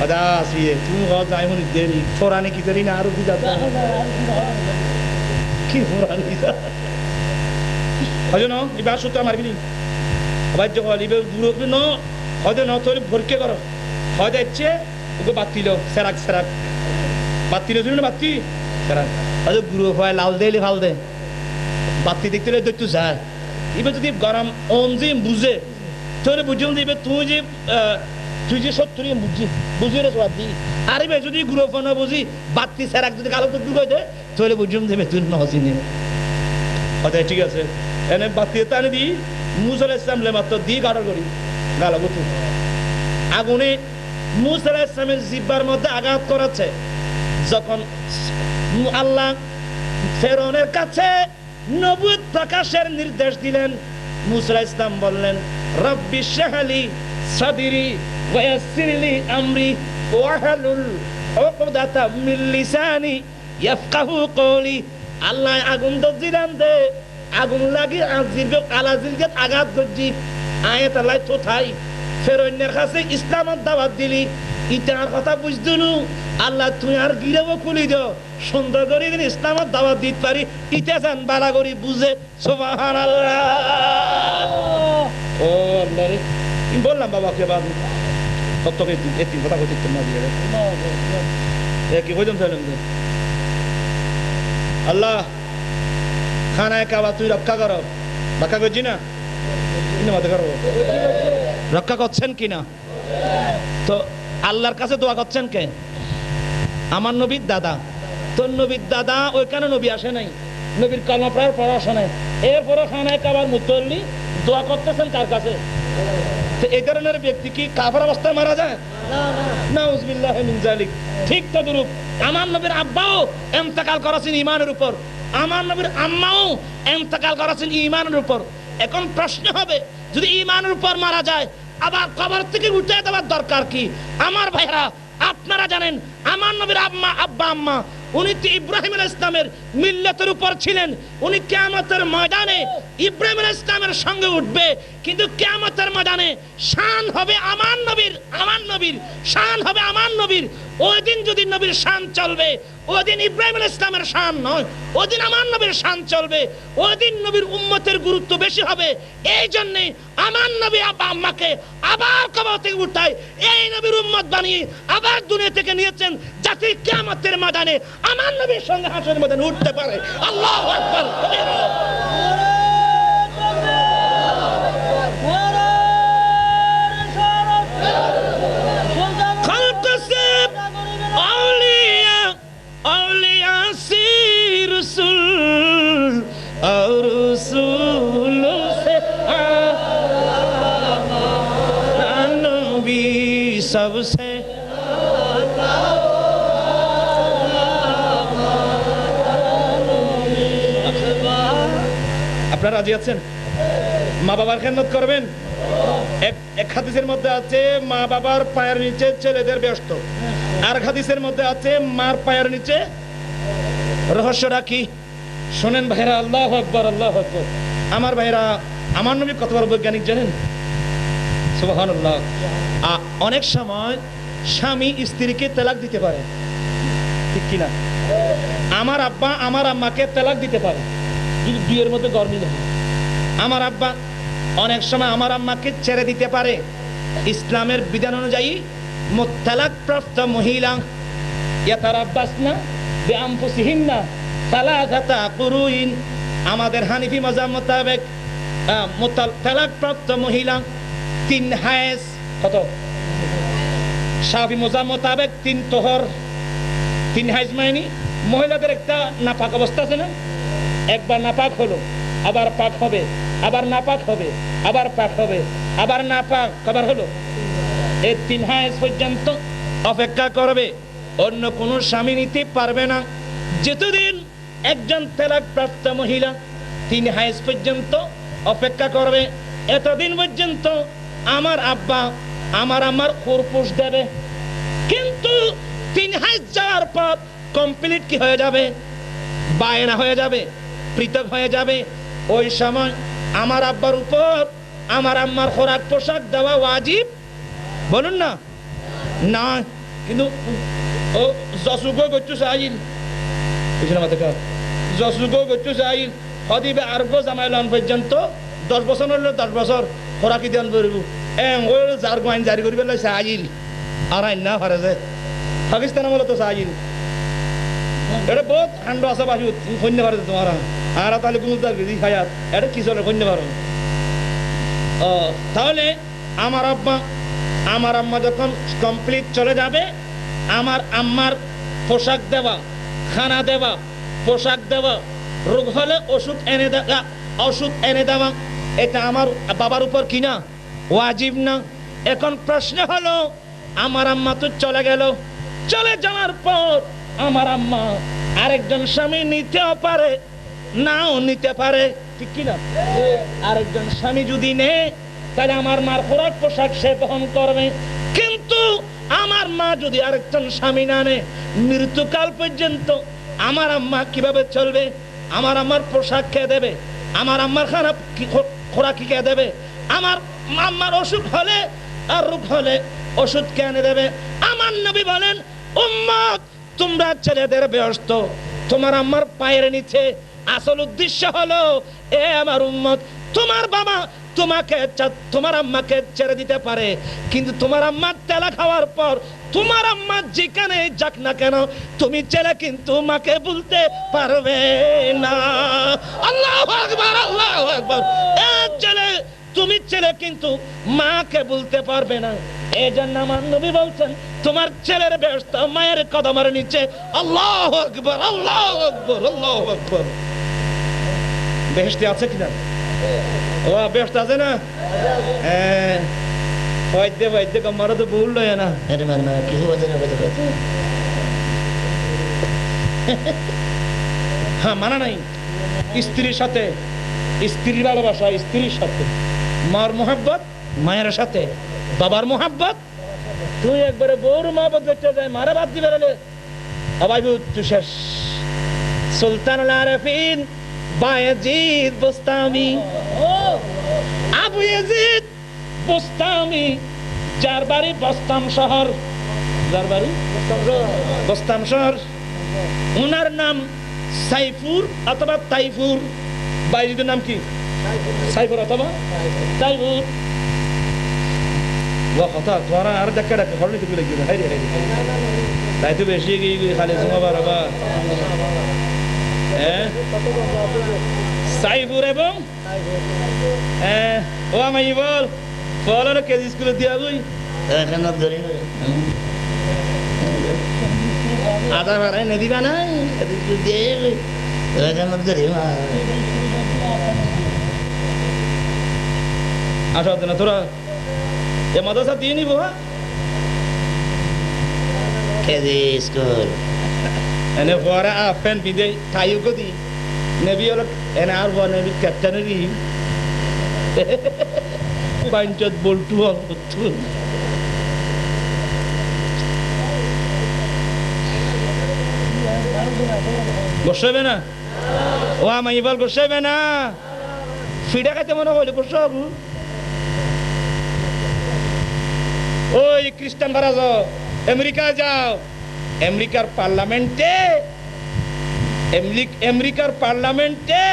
আদা আসিয়ে তুই যাই মনে দেরি ফোরানি কি করি না আর বুঝা কি হয়তো না এবার সত্য মারবি নি আবার যখন এবার বুড়ো ন হয়তো ন তোর ভরকে করো হয়তো ইচ্ছে ওকে বাতিল সেরাক সেরাক বাতিল শুনে বাতি সেরাক হয়তো বুড়ো হয় লাল দেলি ভাল দে বাতি দেখতে দেখতে যায় এবার যদি গরম অঞ্জি বুঝে তোরে বুঝুন দিবে তুই যে সত্তরি বুঝি রে সোয়াদ দি আর এবার যদি গুরু ফোন বুঝি বাতি সেরাক যদি কালো তো ডুবে দে তোরে বুঝুন দেবে তুই নহসি নে আচ্ছা ঠিক আছে এনে বাতি টানি দি মুসা ইসলাম মাত্র দিয়ে গাড়া করি গালা বুঝু আগুনে মুসা ইসলামের জিব্বার মধ্যে আঘাত করেছে যখন আল্লাহ ফেরাউনের কাছে নবুয়ত প্রকাশের নির্দেশ দিলেন মুসা ইসলাম বললেন রব্বি শাহলি সাদরি ওয়া ইয়াসসিরলি আমরি ওয়াহলুল উকদাতা মিন লিসানি ইয়াফকাহু কওলি আল্লাহ আগুন দিলাম দে আগুন লাগি আজিব আলাজিলকে আঘাত করছি আয়াত আল্লাহ তো থাই ফেরাউনের কাছে ইসলামের দাওয়াত দিলি ইটার কথা বুঝদুনু আল্লাহ তুই আর গিরাবো খুলি দাও সুন্দর করে ইসলামের দাওয়াত দিতে পারি ইটা জান বালা করি বুঝে সুবহানাল্লাহ ও আল্লাহ রে বললাম বাবাকে বাবু সত্যকে এতিম কথা কইতে না দিয়ে কি কইতাম জানেন আল্লাহ খানায় কাবা তুই রক্ষা করো রক্ষা করছি না রক্ষা করছেন কিনা তো আল্লাহর কাছে দোয়া করছেন কে আমার নবীর দাদা তোর নবীর দাদা ওইখানে নবী আসে নাই নবীর কলমা প্রায় পড়া আসে নাই এরপরে খানায় কাবার মুতল্লি দোয়া করতেছেন কার কাছে এই ধরনের ব্যক্তি কি কাফের অবস্থায় মারা যায় নাউজুবিল্লাহ মিন যালিক ঠিক তদ্রূপ আমার নবীর আব্বাও ইন্তেকাল করেছেন ঈমানের উপর আমার নবীর আম্মাও ইন্তেকাল করেছেন ঈমানের উপর এখন প্রশ্ন হবে যদি ঈমানের উপর মারা যায় আবার কবর থেকে উঠে দেওয়ার দরকার কি আমার ভাইরা আপনারা জানেন আমার নবীর আব্বা আম্মা উনি তো ইব্রাহিম আলাইহিস সালামের মিল্লাতের উপর ছিলেন উনি কিয়ামতের ময়দানে ইব্রাহিম আলাইহিস সালামের সঙ্গে উঠবে কিন্তু কিয়ামতের ময়দানে শান হবে আমার নবীর শান হবে আমার নবীর ওই দিন যদি নবীর শান চলবে ওই দিন ইব্রাহিম আলাইহিস সালামের শান নয় ওই দিন আমার নবীর শান চলবে ওই দিন নবীর উম্মতের গুরুত্ব বেশি হবে এই জন্য আমার নবী আব্বা আম্মাকে আবার কবর থেকে উঠায় এই নবীর উম্মত বানিয়ে আবার দুনিয়া থেকে নিয়েছেন যাতে কিয়ামতের ময়দানে আমার নবীর সঙ্গে হাসরের ময়দানে উঠতে পারে আল্লাহু আকবার सबसे আপনারা রাজি আছেন মা বাবার খেদমত করবেন এক হাদিসের মধ্যে আছে মা বাবার পায়ের নিচে ছেলেদের ব্যস্ত আর হাদিসের মধ্যে আছে মার পায়ের নিচে রহস্যটা কি শোনেন ভাইরা আল্লাহু আকবার আল্লাহু আকবার আমার ভাইরা আমার নবী কত বড় বৈজ্ঞানিক জানেন সুবহানাল্লাহ অনেক সময় স্বামী স্ত্রীকে তালাক দিতে পারে ঠিক কি না আমার আব্বা আমার আম্মাকে তালাক দিতে পারে যদি বিয়ের মধ্যে গরমিল হয় আমার আব্বা অনেক সময় আমার আম্মাকে ছেড়ে দিতে পারে ইসলামের বিধান অনুযায়ী মুতালাক প্রাপ্ত মহিলা ইয়াতারাব্বাসনা বিআনফুসিহিন্না সালাসাতা কুরুইন আমাদের হানিফি মাযহাব মোতাবেক তালাক প্রাপ্ত মহিলা 3 হায়েজ কত শাফি মাযহাব মোতাবেক 3 তোহর 3 হায়েজ মানে মহিলাদের একটা নাপাক অবস্থা আছে না একবার নাপাক হলো আবার পাক হবে আবার নাপাক হবে আবার পাক হবে আবার নাপাক কবার হলো এই 3 হায়েজ পর্যন্ত অপেক্ষা করবে অন্য কোনো স্বামী নিতে পারবে না যতদিন একজন তালাক প্রাপ্ত মহিলা 3 হায়েজ পর্যন্ত অপেক্ষা করবে এতদিন পর্যন্ত আমার আব্বা আমার আম্মার খোরপোশ দেবে কিন্তু 3 হায়েজ যাওয়ার পর কমপ্লিট কি হয়ে যাবে বায়না হয়ে যাবে পৃথক হয়ে যাবে ওই সময় আমার আব্বার উপর আমার আম্মার খোরাক পোশাক দেওয়া ওয়াজিব বলুন না না কিন্তু ও জসুগো গচ্চু সাইল বুঝলেন আমাদের যশুগো গচ্ছু যাই হদিবে আরব জামাইলান পর্যন্ত 10 বছর হলে 10 বছর খোরাকি দেন করব ওই যার আইন জারি করিবে লাইছে আইল আর আইন না পারে যে পাকিস্তান আমলে তো আইল এটা বহুত খান্ড আছে বাসি সৈন্য পারে তোমার আর তাহলে গুলদার গিরি খায়াত এটা কি চলে সৈন্য পারো তাহলে আমার আম্মা যখন কমপ্লিট চলে যাবে আমার আম্মার পোশাক দেওয়া খানা দেওয়া পোশাক দেওয়া রোগ হলে ওষুধ এনে দেওয়া এটা আমার বাবার উপর কিনা ওয়াজিব না এখন প্রশ্ন হলো আমার আম্মা তো চলে গেল চলে যাওয়ার পর আমার আম্মা আরেকজন স্বামী নিতেও পারে নাও নিতে পারে ঠিক কিনা আরেকজন স্বামী যদি নেয় তাহলে আমার মার খোরাক পোশাক সে বহন করবে কিন্তু আমার মা যদি আরেকজন স্বামী না নেয় মৃত্যুকাল পর্যন্ত আমার আম্মা কিভাবে চলবে আমার আম্মার পোশাক কে দেবে আমার আম্মার খারাপ খোরাকি কে দেবে আমার আম্মার অসুখ হলে আর রোগ হলে ওষুধ কে এনে দেবে আমার নবী বলেন উম্মত তোমরা ছেলেদের ব্যস্ত তোমার আম্মার পায়ের নিচে আসল উদ্দেশ্য হলো এ আমার উম্মত তোমার বাবা তোমার আম্মাকে ছেড়ে দিতে পারে কিন্তু তোমার আম্মার তেলা খাওয়ার পর তোমার আম্মা যেখানে যাক না কেন তুমি ছেলে কিন্তু মাকে বলতে পারবে না আল্লাহু আকবার আল্লাহু আকবার ছেলে তুমি ছেলে কিন্তু মাকে বলতে পারবে না এই জন্য আমার নবী বলছেন তোমার ছেলের ব্যস্ত মায়ের কদমের নিচে আল্লাহু আকবার আল্লাহু আকবার আল্লাহু আকবার বেহেশতে আছে কিনা ও বেহেশত আছে না ফায়দে কমার তো ভুল লয় না আরে মারমা কিছু বলতে না হ্যাঁ মানা নাই স্ত্রীর সাথে স্ত্রীর ভালোবাসা স্ত্রীর সাথে মার মোহাব্বত মায়ের সাথে বাবার মোহাব্বত তুই একবারে বউর মোহাব্বত দেখতে যায় মারা বাদ দিবে রে আবাই তুই শেষ সুলতান আল আরাফিন বায়াজিদ বুস্তামি আবু ইয়াজিদ বুস্তামি যার বাড়ি বস্তাম শহর বস্তাম শহর উনার নাম সাইফুর অথবা তাইফুর বাইজিদের নাম কি সাইফুর অথবা তাইফুর ও কথা তোরা আর দেখা দেখা হলনি তুমি লাগবে হাই রে তাই তো বেশি গই খালি সুমাবার বাবা সাইফুর এবং ও আমি বল বলার কে স্কুলে দিয়া গই এখন ধরে আদা বাড়াই নদী বানাই দিয়ে এখন ধরে আসো না তোরা এ মাদ্রাসা দিয়ে নিব খেদে স্কুল এনে পরে আফেন বিদে খাইও গদি নেবি হলো এনে আর বল নেবি ক্যাপ্টেনেরই পাঞ্চত বলটু অন্তু বসবে না ও আমি বল বসবে না ফিডা খাইতে মনে হইলে বসব ওই খ্রিস্টান ভাড়া যাও আমেরিকা যাও আমেরিকার পার্লামেন্টে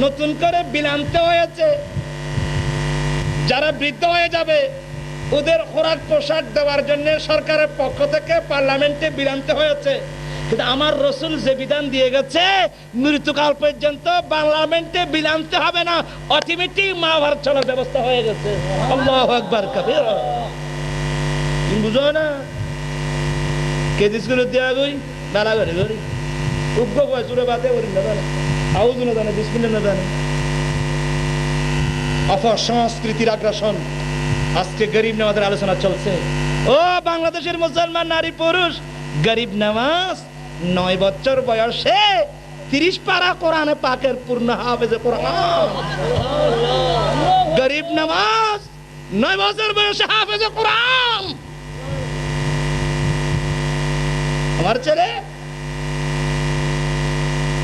নতুন করে বিল আনতে হয়েছে যারা বৃদ্ধ হয়ে যাবে ওদের খোরাক পোশাক দেওয়ার জন্য সরকারের পক্ষ থেকে পার্লামেন্টে বিল আনতে হয়েছে কিন্তু আমার রসুল যে বিধান দিয়ে গেছে মৃত্যুকাল পর্যন্ত পার্লামেন্টে বিল আনতে হবে না অটোমেটিক মা ভারত চলার ব্যবস্থা হয়ে গেছে আল্লাহু আকবার কবির তুমি বুঝো না কে স্কুলে দেওয়া গই দাঁড়া করে গরি উগ্র বয়সুরে বাদে করি না জানে আউজ না জানে বিসমিল্লাহ না জানে অপসংস্কৃতির আগ্রাসন আজকে গরিব নামাজের আলোচনা চলছে ও বাংলাদেশের মুসলমান নারী পুরুষ গরিব নামাজ 9 বছর বয়সে 30 পারা কোরআনে পাকের পূর্ণ হাফেজে কোরআন গরিব নামাজ 9 বছর বয়সে হাফেজে কোরআন আমার ছেলে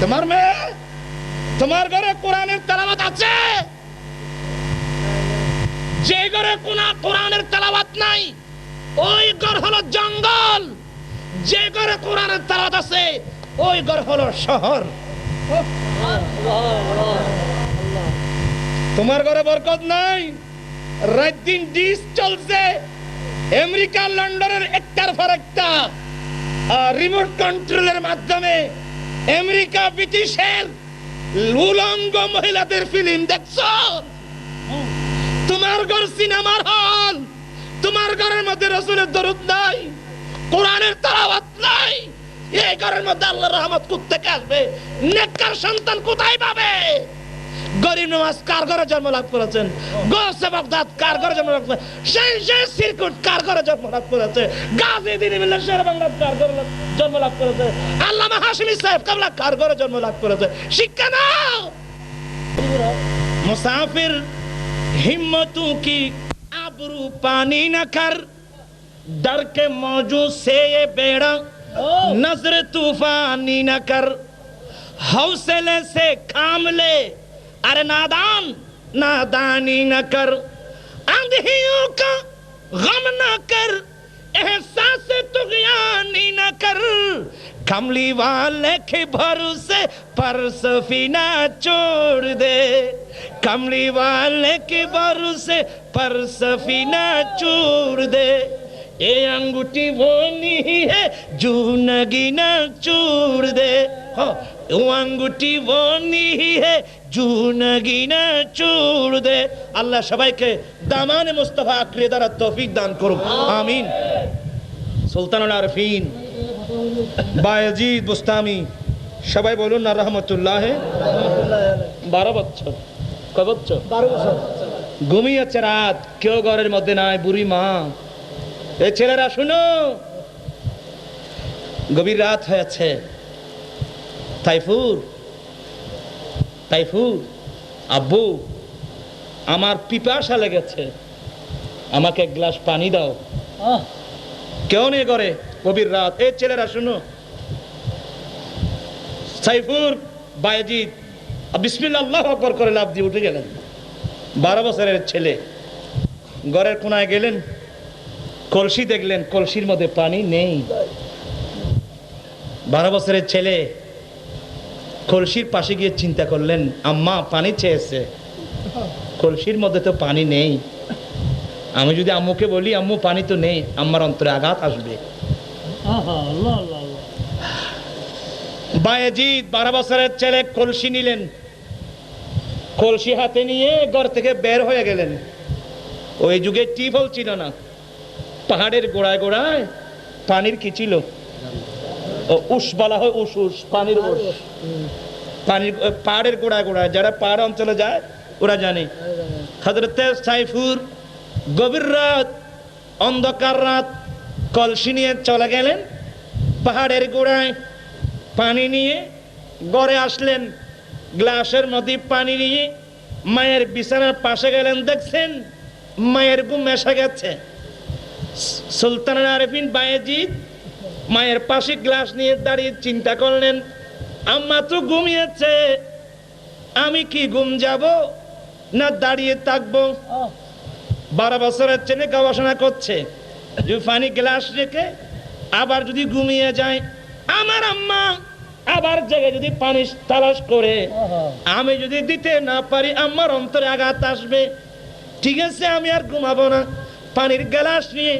তোমার মেয়ে তোমার ঘরে কোরআনের তেলাওয়াত আছে যে ঘরে কোরআনের তেলাওয়াত নাই ওই ঘর হলো জঙ্গল যে ঘরে কোরআনের তেলাওয়াত আছে ওই ঘর হলো শহর তোমার ঘরে বরকত নাই, রাত দিন ডিস চলছে, আমেরিকা লন্ডনের একটার পর একটা রিমোট কন্ট্রোলের মাধ্যমে আমেরিকা ব্রিটিশের উলঙ্গ মহিলাদের ফিল্ম দেখছো। তোমার ঘর সিনেমার হল, তোমার ঘরের মধ্যে রাসূলের দরুদ নাই, কোরআনের তেলাওয়াত নাই, এই ঘরের মধ্যে আল্লাহর রহমত কোত্থেকে আসবে? নেককার সন্তান কোথায় পাবে? গরিব নওয়াজ কার ঘরে জন্ম লাভ করেছেন? গৌসে বাগদাদ কার ঘরে জন্ম লাভ করেছেন? শাহ সিরকুট কার ঘরে জন্ম লাভ করেছে? গাজী দিন মিল্লাত শের বাংলা কার ঘরে জন্ম লাভ করেছে? আল্লামা হাশিমি সাহেব কাবলা কার ঘরে জন্ম লাভ করেছে? শিক্ষা নাও। মুসাফির हिम्मतों की आबरू पानी न कर, डर के मौजू से ये बेड़ा नजर तूफानी न कर, हौसले से काम ले अरे नादान नादानी न कर, आंधियों का गम न कर, एहसास तुगयानी न कर, कमली वाले के भरोसे पर सफीना छोड़ दे, कमली वाले के भरोसे पर सफीना छोड़ दे, ये अंगूठी वो नहीं है जो नगीना छोड़ दे, वो अंगूठी वो नहीं है जो नगीना छोड़ दे। अल्लाह सबाई के दामाने मुस्तफा आकरे द्वारा तौफीक दान करो, आमीन। सुल्तानुल आरिफीन বায়েজিদ বুস্তামি সবাই বলুন না রহমতুল্লাহ। 12 বছর, কয় বছর? 12 বছর ঘুমিয়েছে রাত, কেউ ঘরের মধ্যে নাই, বুড়ি মা। এই ছেলেরা শুনো, গভীর রাত হয়েছে, তাইফুর আব্বু আমার পিপাসা লেগেছে, আমাকে এক গ্লাস পানি দাও। কেউ নেই ঘরে, গভীর রাত। এই ছেলেরা শুনো, সাইফুর বায়েজিদ বিসমিল্লাহ আল্লাহু আকবার করে লাফ দিয়ে উঠে গেলেন। 12 বছরের ছেলে ঘরের কোনায় গেলেন, কলসি দেখলেন, কলসির মধ্যে পানি নেই। 12 বছরের ছেলে কলসির পাশে গিয়ে চিন্তা করলেন, আম্মা পানি চেয়েছে, কলসির মধ্যে তো পানি নেই, আমি যদি আম্মুকে বলি আম্মু পানি তো নেই, আম্মার অন্তরে আঘাত আসবে। বায়েজিদ 12 বছরের ছেলে কলসি নিলেন, কলসি হাতে নিয়ে ঘর থেকে বের হয়ে গেলেন। ওই যুগে টিউবওয়েল ছিল না, পাহাড়ের গোড়ায় গোড়ায় পানির কি ছিল? উস বলা হয়, উস পানির উস, পানির পাহাড়ের গোড়ায় গোড়ায়, যারা পাহাড় অঞ্চলে যায় ওরা জানে। হযরতে সাইফুর গভীর রাত, অন্ধকার রাত, কলসি নিয়ে চলে গেলেন পাহাড়ের গোড়ায়, পানি নিয়ে ঘরে আসলেন, গ্লাসের মধ্যে পানি নিয়ে মায়ের বিছানার পাশে গেলেন, দেখছেন মায়ের ঘুম এসে গেছে। সুলতানুল আরিফিন বায়েজিদ মায়ের পাশে গ্লাস নিয়ে দাঁড়িয়ে চিন্তা করলেন, আম্মা তো ঘুমিয়েছে, আমি কি ঘুম যাব না দাঁড়িয়ে থাকবো? 12 বছরের ছেলে গবেষণা করছে, যে পানি গ্লাস রেখে আবার যদি ঘুমিয়ে যায়, আমার আম্মা আবার জেগে যদি পানি তালাশ করে, আমি যদি দিতে না পারি আম্মার অন্তরে আঘাত আসবে। ঠিক আছে, আমি আর ঘুমাবো না, পানির গ্লাস নিয়ে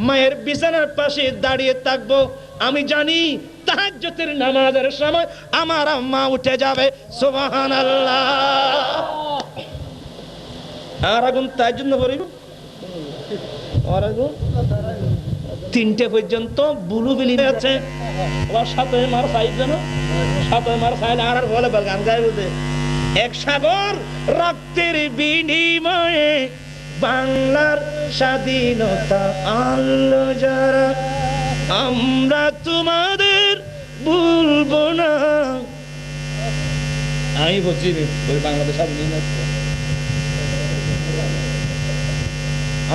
মায়ের বিছানার পাশে দাঁড়িয়ে থাকবো। আমি জানি তাহাজ্জুদের নামাজের সময় আমার আম্মা উঠে যাবে। সুবহানাল্লাহ। আর আগুন তার জন্য বলিব, আর আগুন 3টে পর্যন্ত বুলু বিলি আছে। আবার সাথে মার সাইড যেন, সাথে মার সাইড আর বলে গান গায় বলতে, এক সাগর রক্তের বিনিময়ে বাংলার স্বাধীনতা আনলো যারা, আমরা তোমাদের ভুলবো না। আমি বলছি বাংলাদেশ স্বাধীন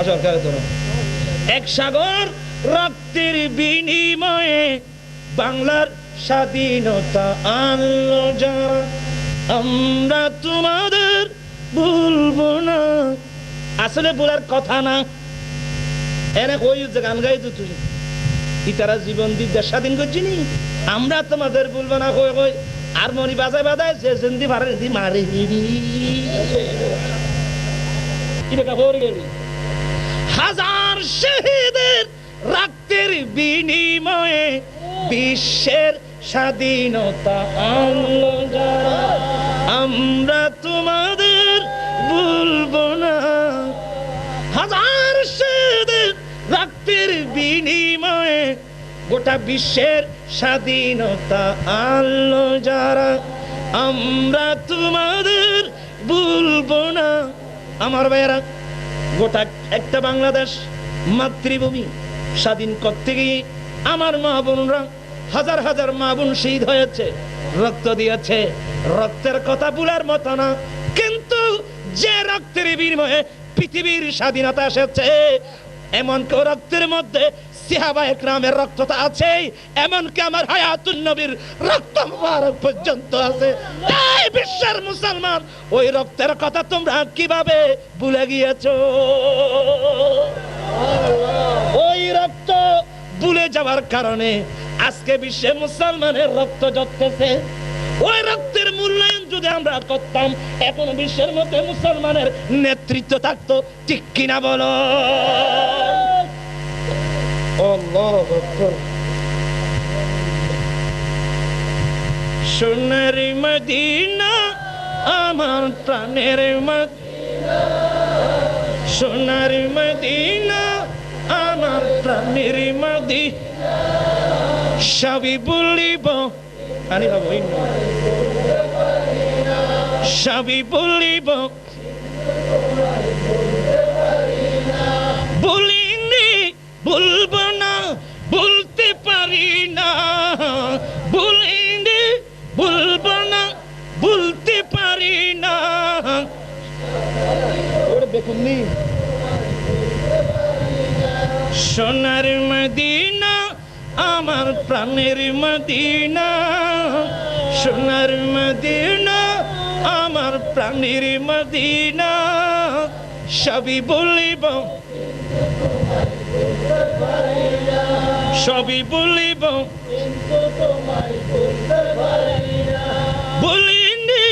সরকার তোরা, এক সাগর রক্তের বিনিময়ে বাংলার স্বাধীনতা আনলো যারা, আমরা তোমাদের ভুলবো না। আসলে বলার কথা না, এনে কই গান গাই তো তুই, ই তারা জীবন দিয়ে দেশ স্বাধীন করছিনি, আমরা তোমাদের ভুলবো না। কই কই হারমোনি বাজায় বাজায় যে জিন্দি পারে দি মারি হাজার শহীদের রক্তের বিনিময়ে বিশ্বের স্বাধীনতা আনলো যারা, আমরা তোমাদের ভুলবো না। হাজার শহীদের রক্তের বিনিময়ে গোটা বিশ্বের স্বাধীনতা আনলো যারা, আমরা তোমাদের ভুলবো না। আমার ভাইয়েরা, গোটা একটা বাংলাদেশ মাতৃভূমি স্বাধীন করতে গিয়ে আমার মা বোনরা, হাজার হাজার মা বোন শহীদ হয়েছে, রক্ত দিয়েছে। রক্তের কথা ভুলার মতো না, কিন্তু যে রক্তের বিনিময়ে পৃথিবীর স্বাধীনতা এসেছে, এমনকি রক্তের মধ্যে সাহাবা একরামের রক্তটা আছে, এমনকি আমার হায়াতুন নবীর রক্ত মুবারক পর্যন্ত আছে। এই বিশ্বের মুসলমান, ওই রক্তের কথা তোমরা কিভাবে ভুলে গিয়েছো? ওই রক্ত ভুলে যাওয়ার কারণে আজকে বিশ্বে মুসলমানের রক্ত ঝরতেছে। ওই রক্তের মূল্যায়ন যদি আমরা করতাম, এখন বিশ্বের মধ্যে মুসলমানের নেতৃত্ব থাকতো, ঠিক কিনা বলো? আল্লাহু আকবার। সোনার মদিনা আমার প্রাণের মদিনা, সোনার মদিনা আমার প্রাণের মদিনা, সবই বলিব আনি বাবু, সবই বলিব, বলিনি বলবো না, বলতে পারি না, বলিনি বলবো না, বলতে পারি না। সোনার মদিনা আমার প্রাণের মদিনা, সোনার মদিনা আমার প্রাণের মদিনা, সবই বলিব, সবই বলিব, বলিনি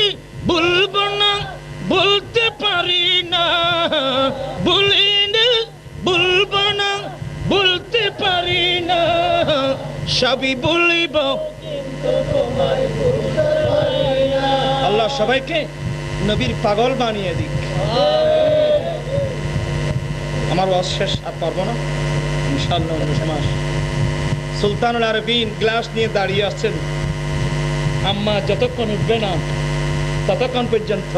বলবো না, বলতে পারি না, বলিনি বলবো না, বলতে পারি না, সবই বলিব। আল্লাহ সবাইকে নবীর পাগল বানিয়ে দিক। আমার ওয়াজ শেষ, আর পারবো না ইনশাআল্লাহ। অন্য সময় সুলতানুল আরবিন গ্লাস নিয়ে দাঁড়িয়ে আসছেন, আম্মা যতক্ষণ উঠবে না ততক্ষণ পর্যন্ত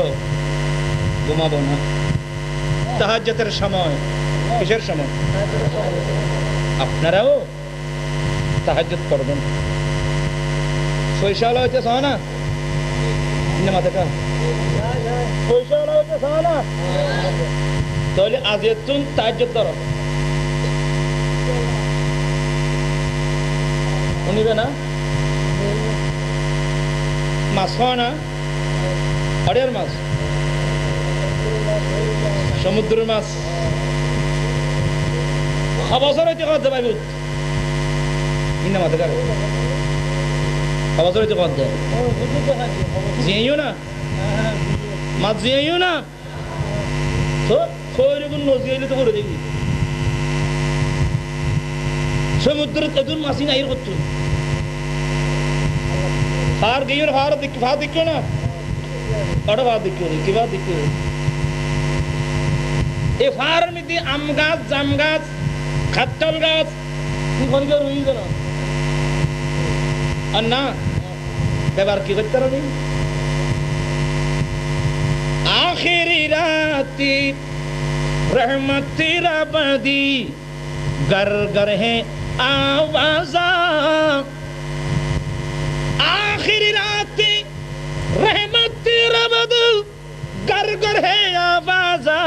ঘুমাবো না। তাহাজ্জুদের সময়, কিসের সময়? আপনারাও তাহাজ্জুদ করবেন। পয়সা হচ্ছে সহনা মাথাটা, পয়সা হচ্ছে সহনা, তাহলে আজ তুন তাহাজ্জুদ করো, শুনিবে না? মাছ খাওয়া না, আড়িয়ার মাছ, সমুদ্রের মাছ, অবসর হইতে খাওয়া যাবে ইন্না মাথা কার অবসর হইতে খাওয়া যায়, জিয়াইও না মাছ, জিয়াইও না তো খৈরগুন নজিয়াইলে তো করে দেখি সমুদ্রের তেতুন মাছি নাই করতো ফার গিয়ে ফার দেখ, ফার দেখিও না, ওটা ফার দেখিও নি, কি ফার দেখিও এ ফার মধ্যে আম গাছ, জাম গাছ, খাট্টাল গাছ, আর না এবার কি করতে পারি? আখেরি রাতি रहमत रबदी गर गर है आवाजा आखिरी रात रहमत रबद गर गर है आवाजा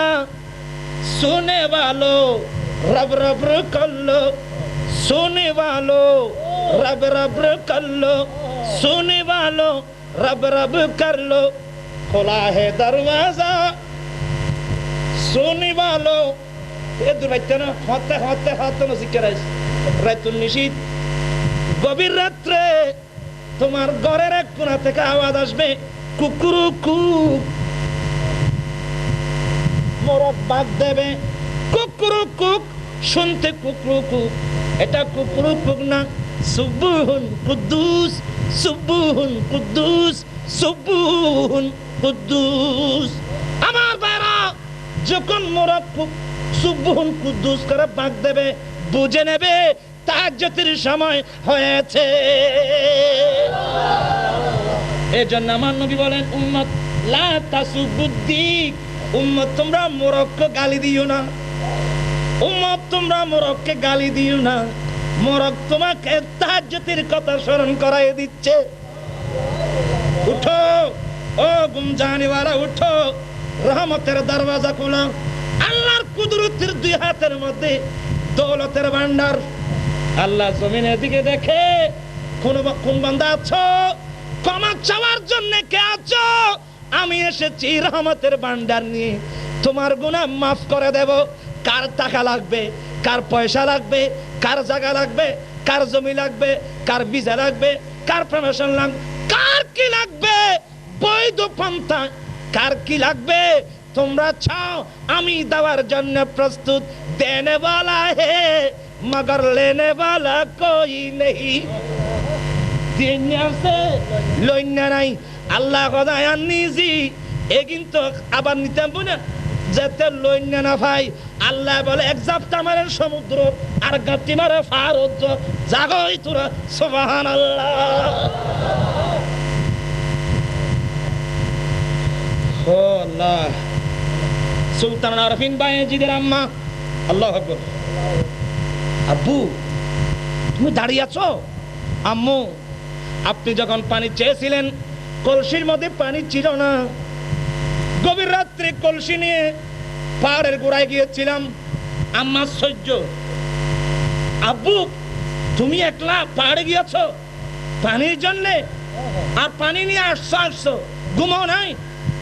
सुने वालों रब रब कर लो सुने वालों रब रब कर लो सुने वालों रब रब कर लो खुला है दरवाजा सुने वालों ये दुर्भाग्य ना होते होते होते न सिक्के राइस राइतुल निशीत गभीर रात्रे তোমার ঘরের এক কোণা থেকে আওয়াজ আসবে কুকুরু কুক, মোরগ বাগ দেবে কুকুরু কুক, শুনতে কুকুরু কুক, এটা কুকুরু কুক না, সুবহুন কুদ্দুস, সুবহুন কুদ্দুস, সুবহুন কুদ্দুস। আমার ভাইরা, যখন মোরগ কুক সুবহুন কুদ্দুস করে বাগ দেবে, বুঝে নেবে তাহাজ্জুদের সময় হয়েছে। এজন্য আমার নবী বলেন, উম্মত লা তাসুবুদ্দিক, উম্মত তোমরা মোরগকে গালি দিও না, উম্মত তোমরা মোরগকে গালি দিও না, মোরগ তোমাকে তাহাজ্জুদের কথা স্মরণ করায় দিচ্ছে। উঠো ও গুমজানিওয়ালা, উঠো, রহমতের দরওয়াজা খোলো। আল্লাহর কুদরতের দুই হাতের মধ্যে দৌলতের ভান্ডার। আল্লাহ জমিনের দিকে দেখে, কোন বান্দা আছো ক্ষমা চাওয়ার জন্য, কে আছো? আমি এসেছি রহমতের ভান্ডার নিয়ে, তোমার গুনাহ মাফ করে দেব। কার টাকা লাগবে, কার পয়সা লাগবে, কার জায়গা লাগবে, কার জমি লাগবে, কার ভিসা লাগবে, কার প্রমোশন লাগবে, কার কি লাগবে, বৈধ পন্থা কার কি লাগবে তোমরা চাও, আমি দেওয়ার জন্য প্রস্তুত। দেনে वाला है मगर लेने वाला कोई नहीं। দিনছে লইনা নাই, আল্লাহ খোদায় নিজি এ কিন্তু আবার নিতে না, যেতে লইনা না ভাই। আল্লাহ বলে এক জাপটা মারে সমুদ্র, আর গাতি মারে ফারত, জাগই তোরা সুবহানাল্লাহ। ও আল্লাহ, সুলতান আরফিন বায়েজিদের আম্মা, আল্লাহু আকবার। আব্বু তুমি দাঁড়িয়ে আছো? আম্মু, আপনি যখন পানি চেয়েছিলেন কলসির মধ্যে পানি ছিল না, গভীর রাত্রে কলসি নিয়ে পাহাড়ের গোড়ায় গিয়েছিলাম, আম্মা সহ্য। আব্বু তুমি একলা পাহাড়ে গিয়েছো পানির জন্য, আর পানি নিয়ে আসছো, ঘুমাও নাই?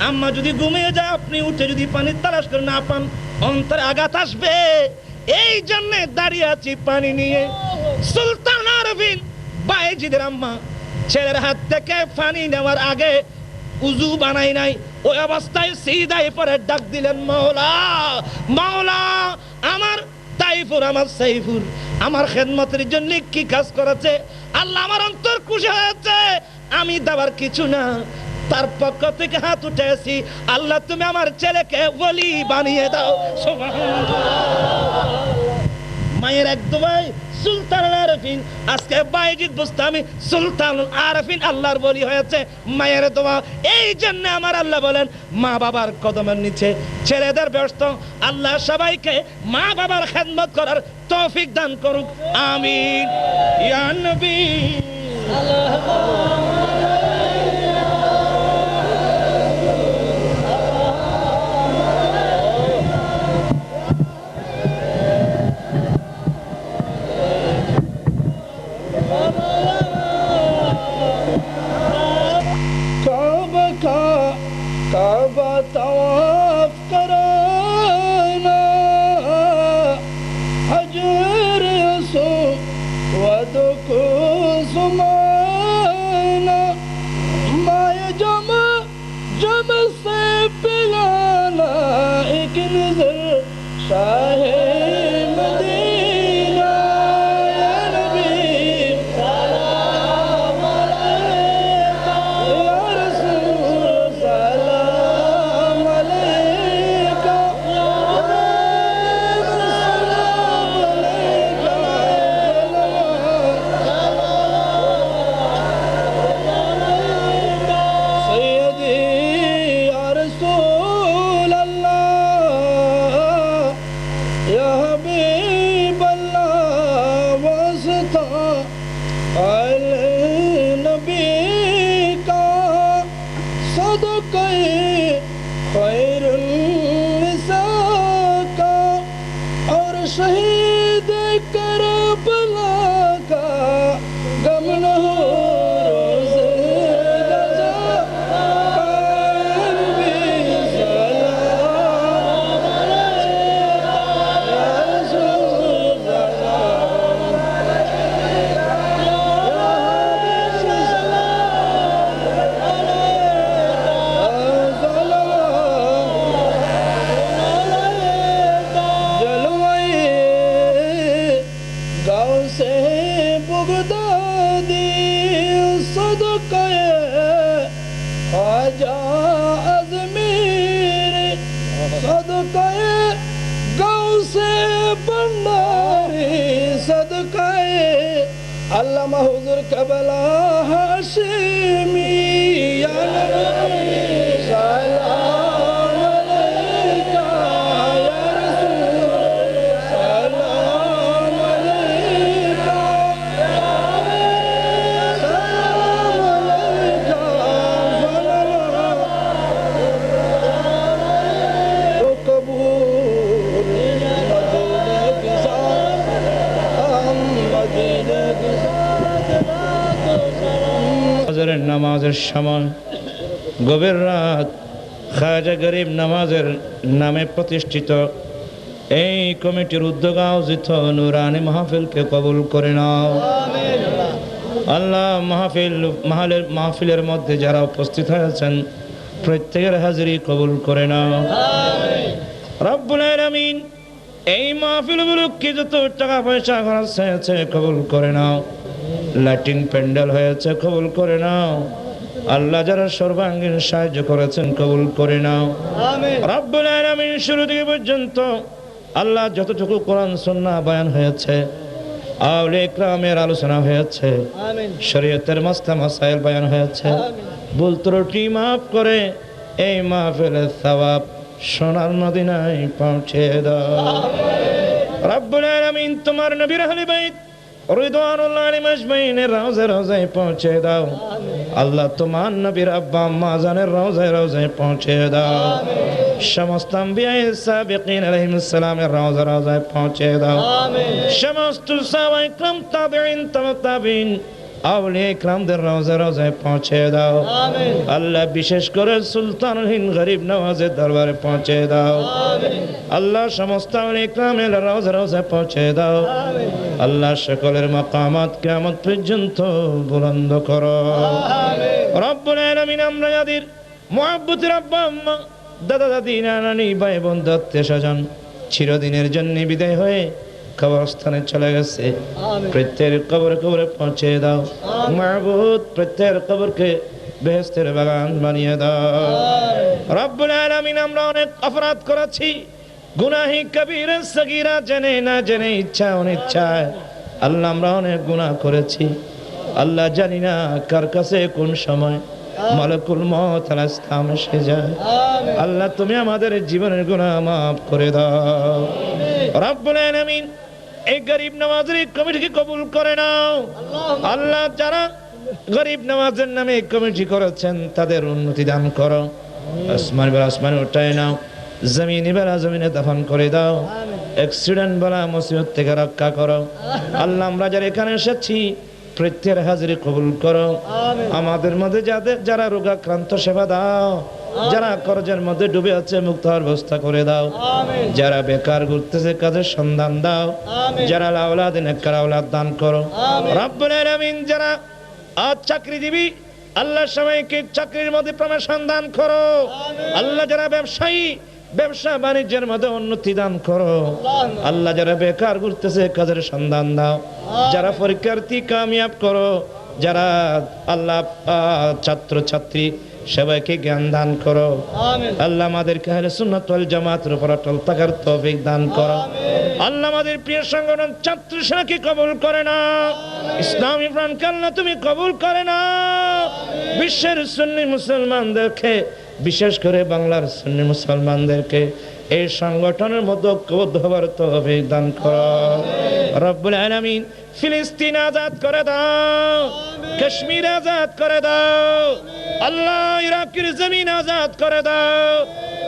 আম্মা যদি ঘুমিয়ে যায়, আপনি উঠে যদি পানির তালাশ করে না পান, অন্তরে আঘাত আসবে। এই জন্য দাঁড়িয়ে আছি পানি নিয়ে। সুলতান আরফিন বায়েজিদের আম্মা ছেলের হাত থেকে পানি নেওয়ার আগে উযু বানাই নাই, ওই অবস্থায় সিধাই পরে ডাক দিলেন, মাওলা মাওলা, আমার তাইফুর, আমার সাইফুর আমার খেদমতের জন্য কি কাজ করেছে, আল্লাহ আমার অন্তর খুশি হয়েছে, আমি দেওয়ার কিছু না, তার পক্ষ থেকে হাত উঠেছি, আল্লাহ তুমি আমার ছেলেকে ওলি বানিয়ে দাও। সুবহানাল্লাহ। মায়ের এক দোয়ায় সুলতান আরফিন, আজকে বায়েজিদ বুস্তামি সুলতান আরফিন আল্লাহর ওলি হয়েছে, মায়ের দোয়া। এই জন্য আমার আল্লাহ বলেন, মা বাবার কদমের নিচে ছেলেদের ব্যস্ত, আল্লাহ সবাইকে মা বাবার খেদমত করার তৌফিক দান করুক, আমিন। ইয়া নবী काबा तवाफ कराना, हजर असवद को सुमाना, माया जम से पिलाना, एक नजर शाहे मदीना। या नबी सलाम अलैका, या रसूल सलाम अलैका, या हबीब सलाम अलैका, सैयदी या रसूल अल्लाह, या हबीब अल्लाह, वास्ता अले नबी का, सदक़े खैरुल निसा का, और शहीद करबला का गम न हो रोज़े रज़ा का। नबी सलाम अलैका, या रसूल सलाम अलैका, या हबीब सलाम सदकाए गौसे बंडारी सदकाए अल्लामा हुजूर कबला हाशिमी या नबी सलाम अलैका या रसूल सलाम अलैका सलाम अलैका तो कबूल मदीने के साथ हम मदीने के ফজরের নামাজের সময় গভীর রাত খাজা গরিব নামাজের নামে প্রতিষ্ঠিত এই কমিটির উদ্যোগে আয়োজিত নুরানি মাহফিলকে কবুল করে নাও আল্লাহ। মাহফিলের মধ্যে যারা উপস্থিত হয়েছেন প্রত্যেকের হাজিরি কবুল করে নাও রব্বুল আলামিন। এই মাহফিল উপলক্ষে যত টাকা পয়সা খরচ হয়েছে কবুল করে নাও। লাইটিং প্যান্ডেল হয়েছে কবুল করে নাও আল্লাহ। যারা সর্বাঙ্গীন সাহায্য করেছেন কবুল করে নাও রব্বুল আলামিন। শুরু থেকে পর্যন্ত আল্লাহ যতটুকু কোরআন সুন্নাহ বয়ান হয়েছে, আউলিয়া ইকরামের আলোচনা হয়েছে, শরীয়তের মাসাইল বয়ান হয়েছে, ভুল ত্রুটি মাফ করে এই মাহফিলের সওয়াব সোনার মদিনায় পৌঁছে দাও রব্বুল আলামিন। তোমার নবীর আহলে বাইত রিদওয়ানুল্লাহি আলাইহিম আজমাইনের রওজায় রওজায় পৌঁছে দাও আল্লাহ। তোমার নবীর আব্বা আম্মা জানের রওজায় রওজায় পৌঁছে দাও। সমস্ত আম্বিয়ায়ে সাবিকিন আলাইহিস সালামের রওজায় রওজায় পৌঁছে দাও। সমস্ত সাহাবায়ে کرام তাবেঈন তাবেঈন আউলিয়া ইকরামদের রওজায় রওজায় পৌঁছে দাও আল্লাহ। বিশেষ করে সুলতানুল হিন্দ গরিব নওয়াজের দরবারে পৌঁছে দাও আল্লাহ। সমস্ত আউলিয়া ইকরামের রওজায় রওজায় পৌঁছে দাও আল্লাহ। সকলের মাকামাত কিয়ামত পর্যন্ত বুলন্দ করো রব্বুল আলামিন। আমরা যাদের মুহাব্বতের আব্বা আম্মা দাদা দাদি নানি ভাই বোন আত্মীয় স্বজন চিরদিনের জন্য বিদায় হয়ে কবরস্থানে চলে গেছে, প্রত্যেকের কবরে কবরে পৌঁছে দাও মাবুদ। প্রত্যেকের কবরকে বেহেশতের বাগান বানিয়ে দাও রব্বুল আলামিন। আমরা অনেক অপরাধ করেছি, গুনাহি কবিরা সগীরা, জেনে না জেনে, ইচ্ছা অনিচ্ছায় আল্লাহ আমরা অনেক গুনাহ করেছি আল্লাহ। জানি না কার কাছে কোন সময় মালাকুল মউত আলাইহিস সালাম এসে যায় আল্লাহ। তুমি আমাদের জীবনের গুনাহ মাফ করে দাও রব্বুল আলামিন। এই গরিব নওয়াজের কমিটিকে কবুল করে নাও আল্লাহ। যারা গরিব নওয়াজের নামে এই কমিটি করেছেন তাদের উন্নতি দান করো। আসমান বেলা আসমানে উঠায় নাও, জমিনে বেলা জমিনে দাফন করে দাও। অ্যাক্সিডেন্ট বেলা মুসিবত থেকে রক্ষা করো আল্লাহ। আমরা যারা এখানে এসেছি প্রত্যেকের হাজিরি কবুল করো। আমাদের মধ্যে যারা রোগাক্রান্ত সেবা দাও, যারা কর্জের মধ্যে ডুবে আছে মুক্ত হওয়ার ব্যবস্থা করে দাও। যারা বেকার ঘুরতেছে কাজের সন্ধান দাও। যারা লাউলাদ নেককার আওলাদ দান করো রব্বুল আলামিন। যারা আজ চাকরিজীবী আল্লাহ সবাইকে চাকরির মধ্যে প্রমোশন দান করো আল্লাহ। যারা ব্যবসায়ী ব্যবসা বাণিজ্যের মধ্যে উন্নতি দান করো আল্লাহ। যারা বেকার ঘুরতেছে কাজের সন্ধান দাও। যারা পরীক্ষার্থী কামিয়াব করো। যারা আল্লাহ ছাত্র ছাত্রী সবাইকে জ্ঞান দান করো আল্লাহ। আমাদেরকে আহলে সুন্নাত ওয়াল জামাতের উপর অটল থাকার তৌফিক দান করো আল্লাহ। আমাদের প্রিয় সংগঠন ছাত্র সেনাকে কবুল করে না, ইসলামী প্রাণকে আল্লাহ তুমি কবুল করে না। বিশ্বের সুন্নি মুসলমানদেরকে, বিশেষ করে বাংলার সুন্নি মুসলমানদেরকে এই সংগঠনের মধ্যে ঐক্যবদ্ধ হবার তৌফিক দান করো রব্বুল আলামিন। ফিলিস্তিন আজাদ করে দাও, কাশ্মীর আজাদ করে দাও আল্লাহ। ইরাকের জমিন আজাদ করে দাও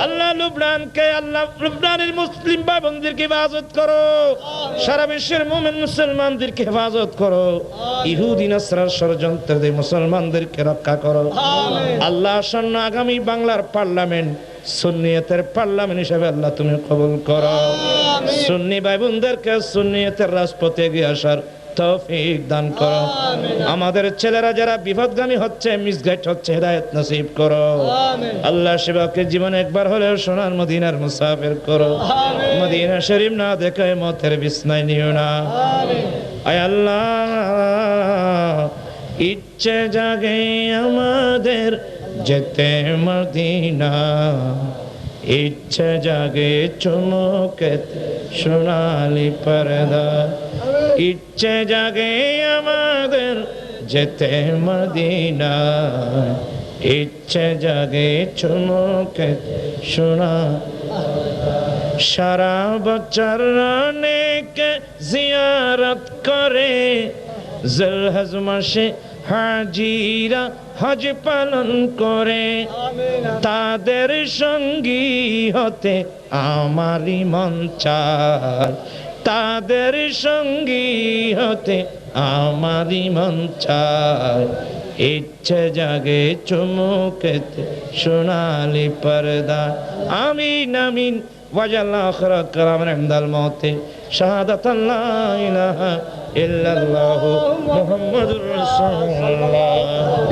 আল্লাহ। লুবনানকে আল্লাহ, লুবনানের মুসলিম ভাই বোনদেরকে হেফাজত করো। সারা বিশ্বের মুমিন মুসলমানদেরকে হেফাজত করো। ইহুদি নাসরার ষড়যন্ত্রদের মুসলমানদেরকে রক্ষা করো আল্লাহ। আসন্ন আগামী বাংলার পার্লামেন্ট সুন্নিয়তের পার্লামেন্ট হিসেবে আল্লাহ তুমি কবুল করো। সুন্নি ভাই বোনদেরকে সুন্নিয়তের রাজপথে এগিয়ে আসার তৌফিক দান করো। আমাদের ছেলেরা যারা বিপদগামী হচ্ছে, মিসগাইড হচ্ছে, হেদায়েত নসিব করো আল্লাহ। সেবাকে জীবনে একবার হলেও সোনার মদিনার মুসাফির করো। মদিনা শরীফ না দেখে মতের বিছনায় নিও না আয় আল্লাহ। ইচ্ছে জাগে আমাদের যেতে মদিনা, ইচ্ছে জাগে চুমুকেতে সোনালি পর্দা ইচ্ছে জাগে আমাদের যেতে মদিনা ইচ্ছে জাগে চুমুকেতে সোনা সারা বছর অনেক জিয়ারত করে জিলহজ মাসে হাজিরা হজ পালন করে তাদের সঙ্গী হতে আমারই মন চায় তাদের সঙ্গী হতে আমারই মন চায় ইচ্ছে জাগে চুমুকেতে সোনালি পর্দা আমিন আমিন ওয়াজাল আখিরাত কালামান ইনদাল মউতে শাহাদাত লা ইলাহা ইল্লাল্লাহু মুহাম্মাদুর রাসূলুল্লাহ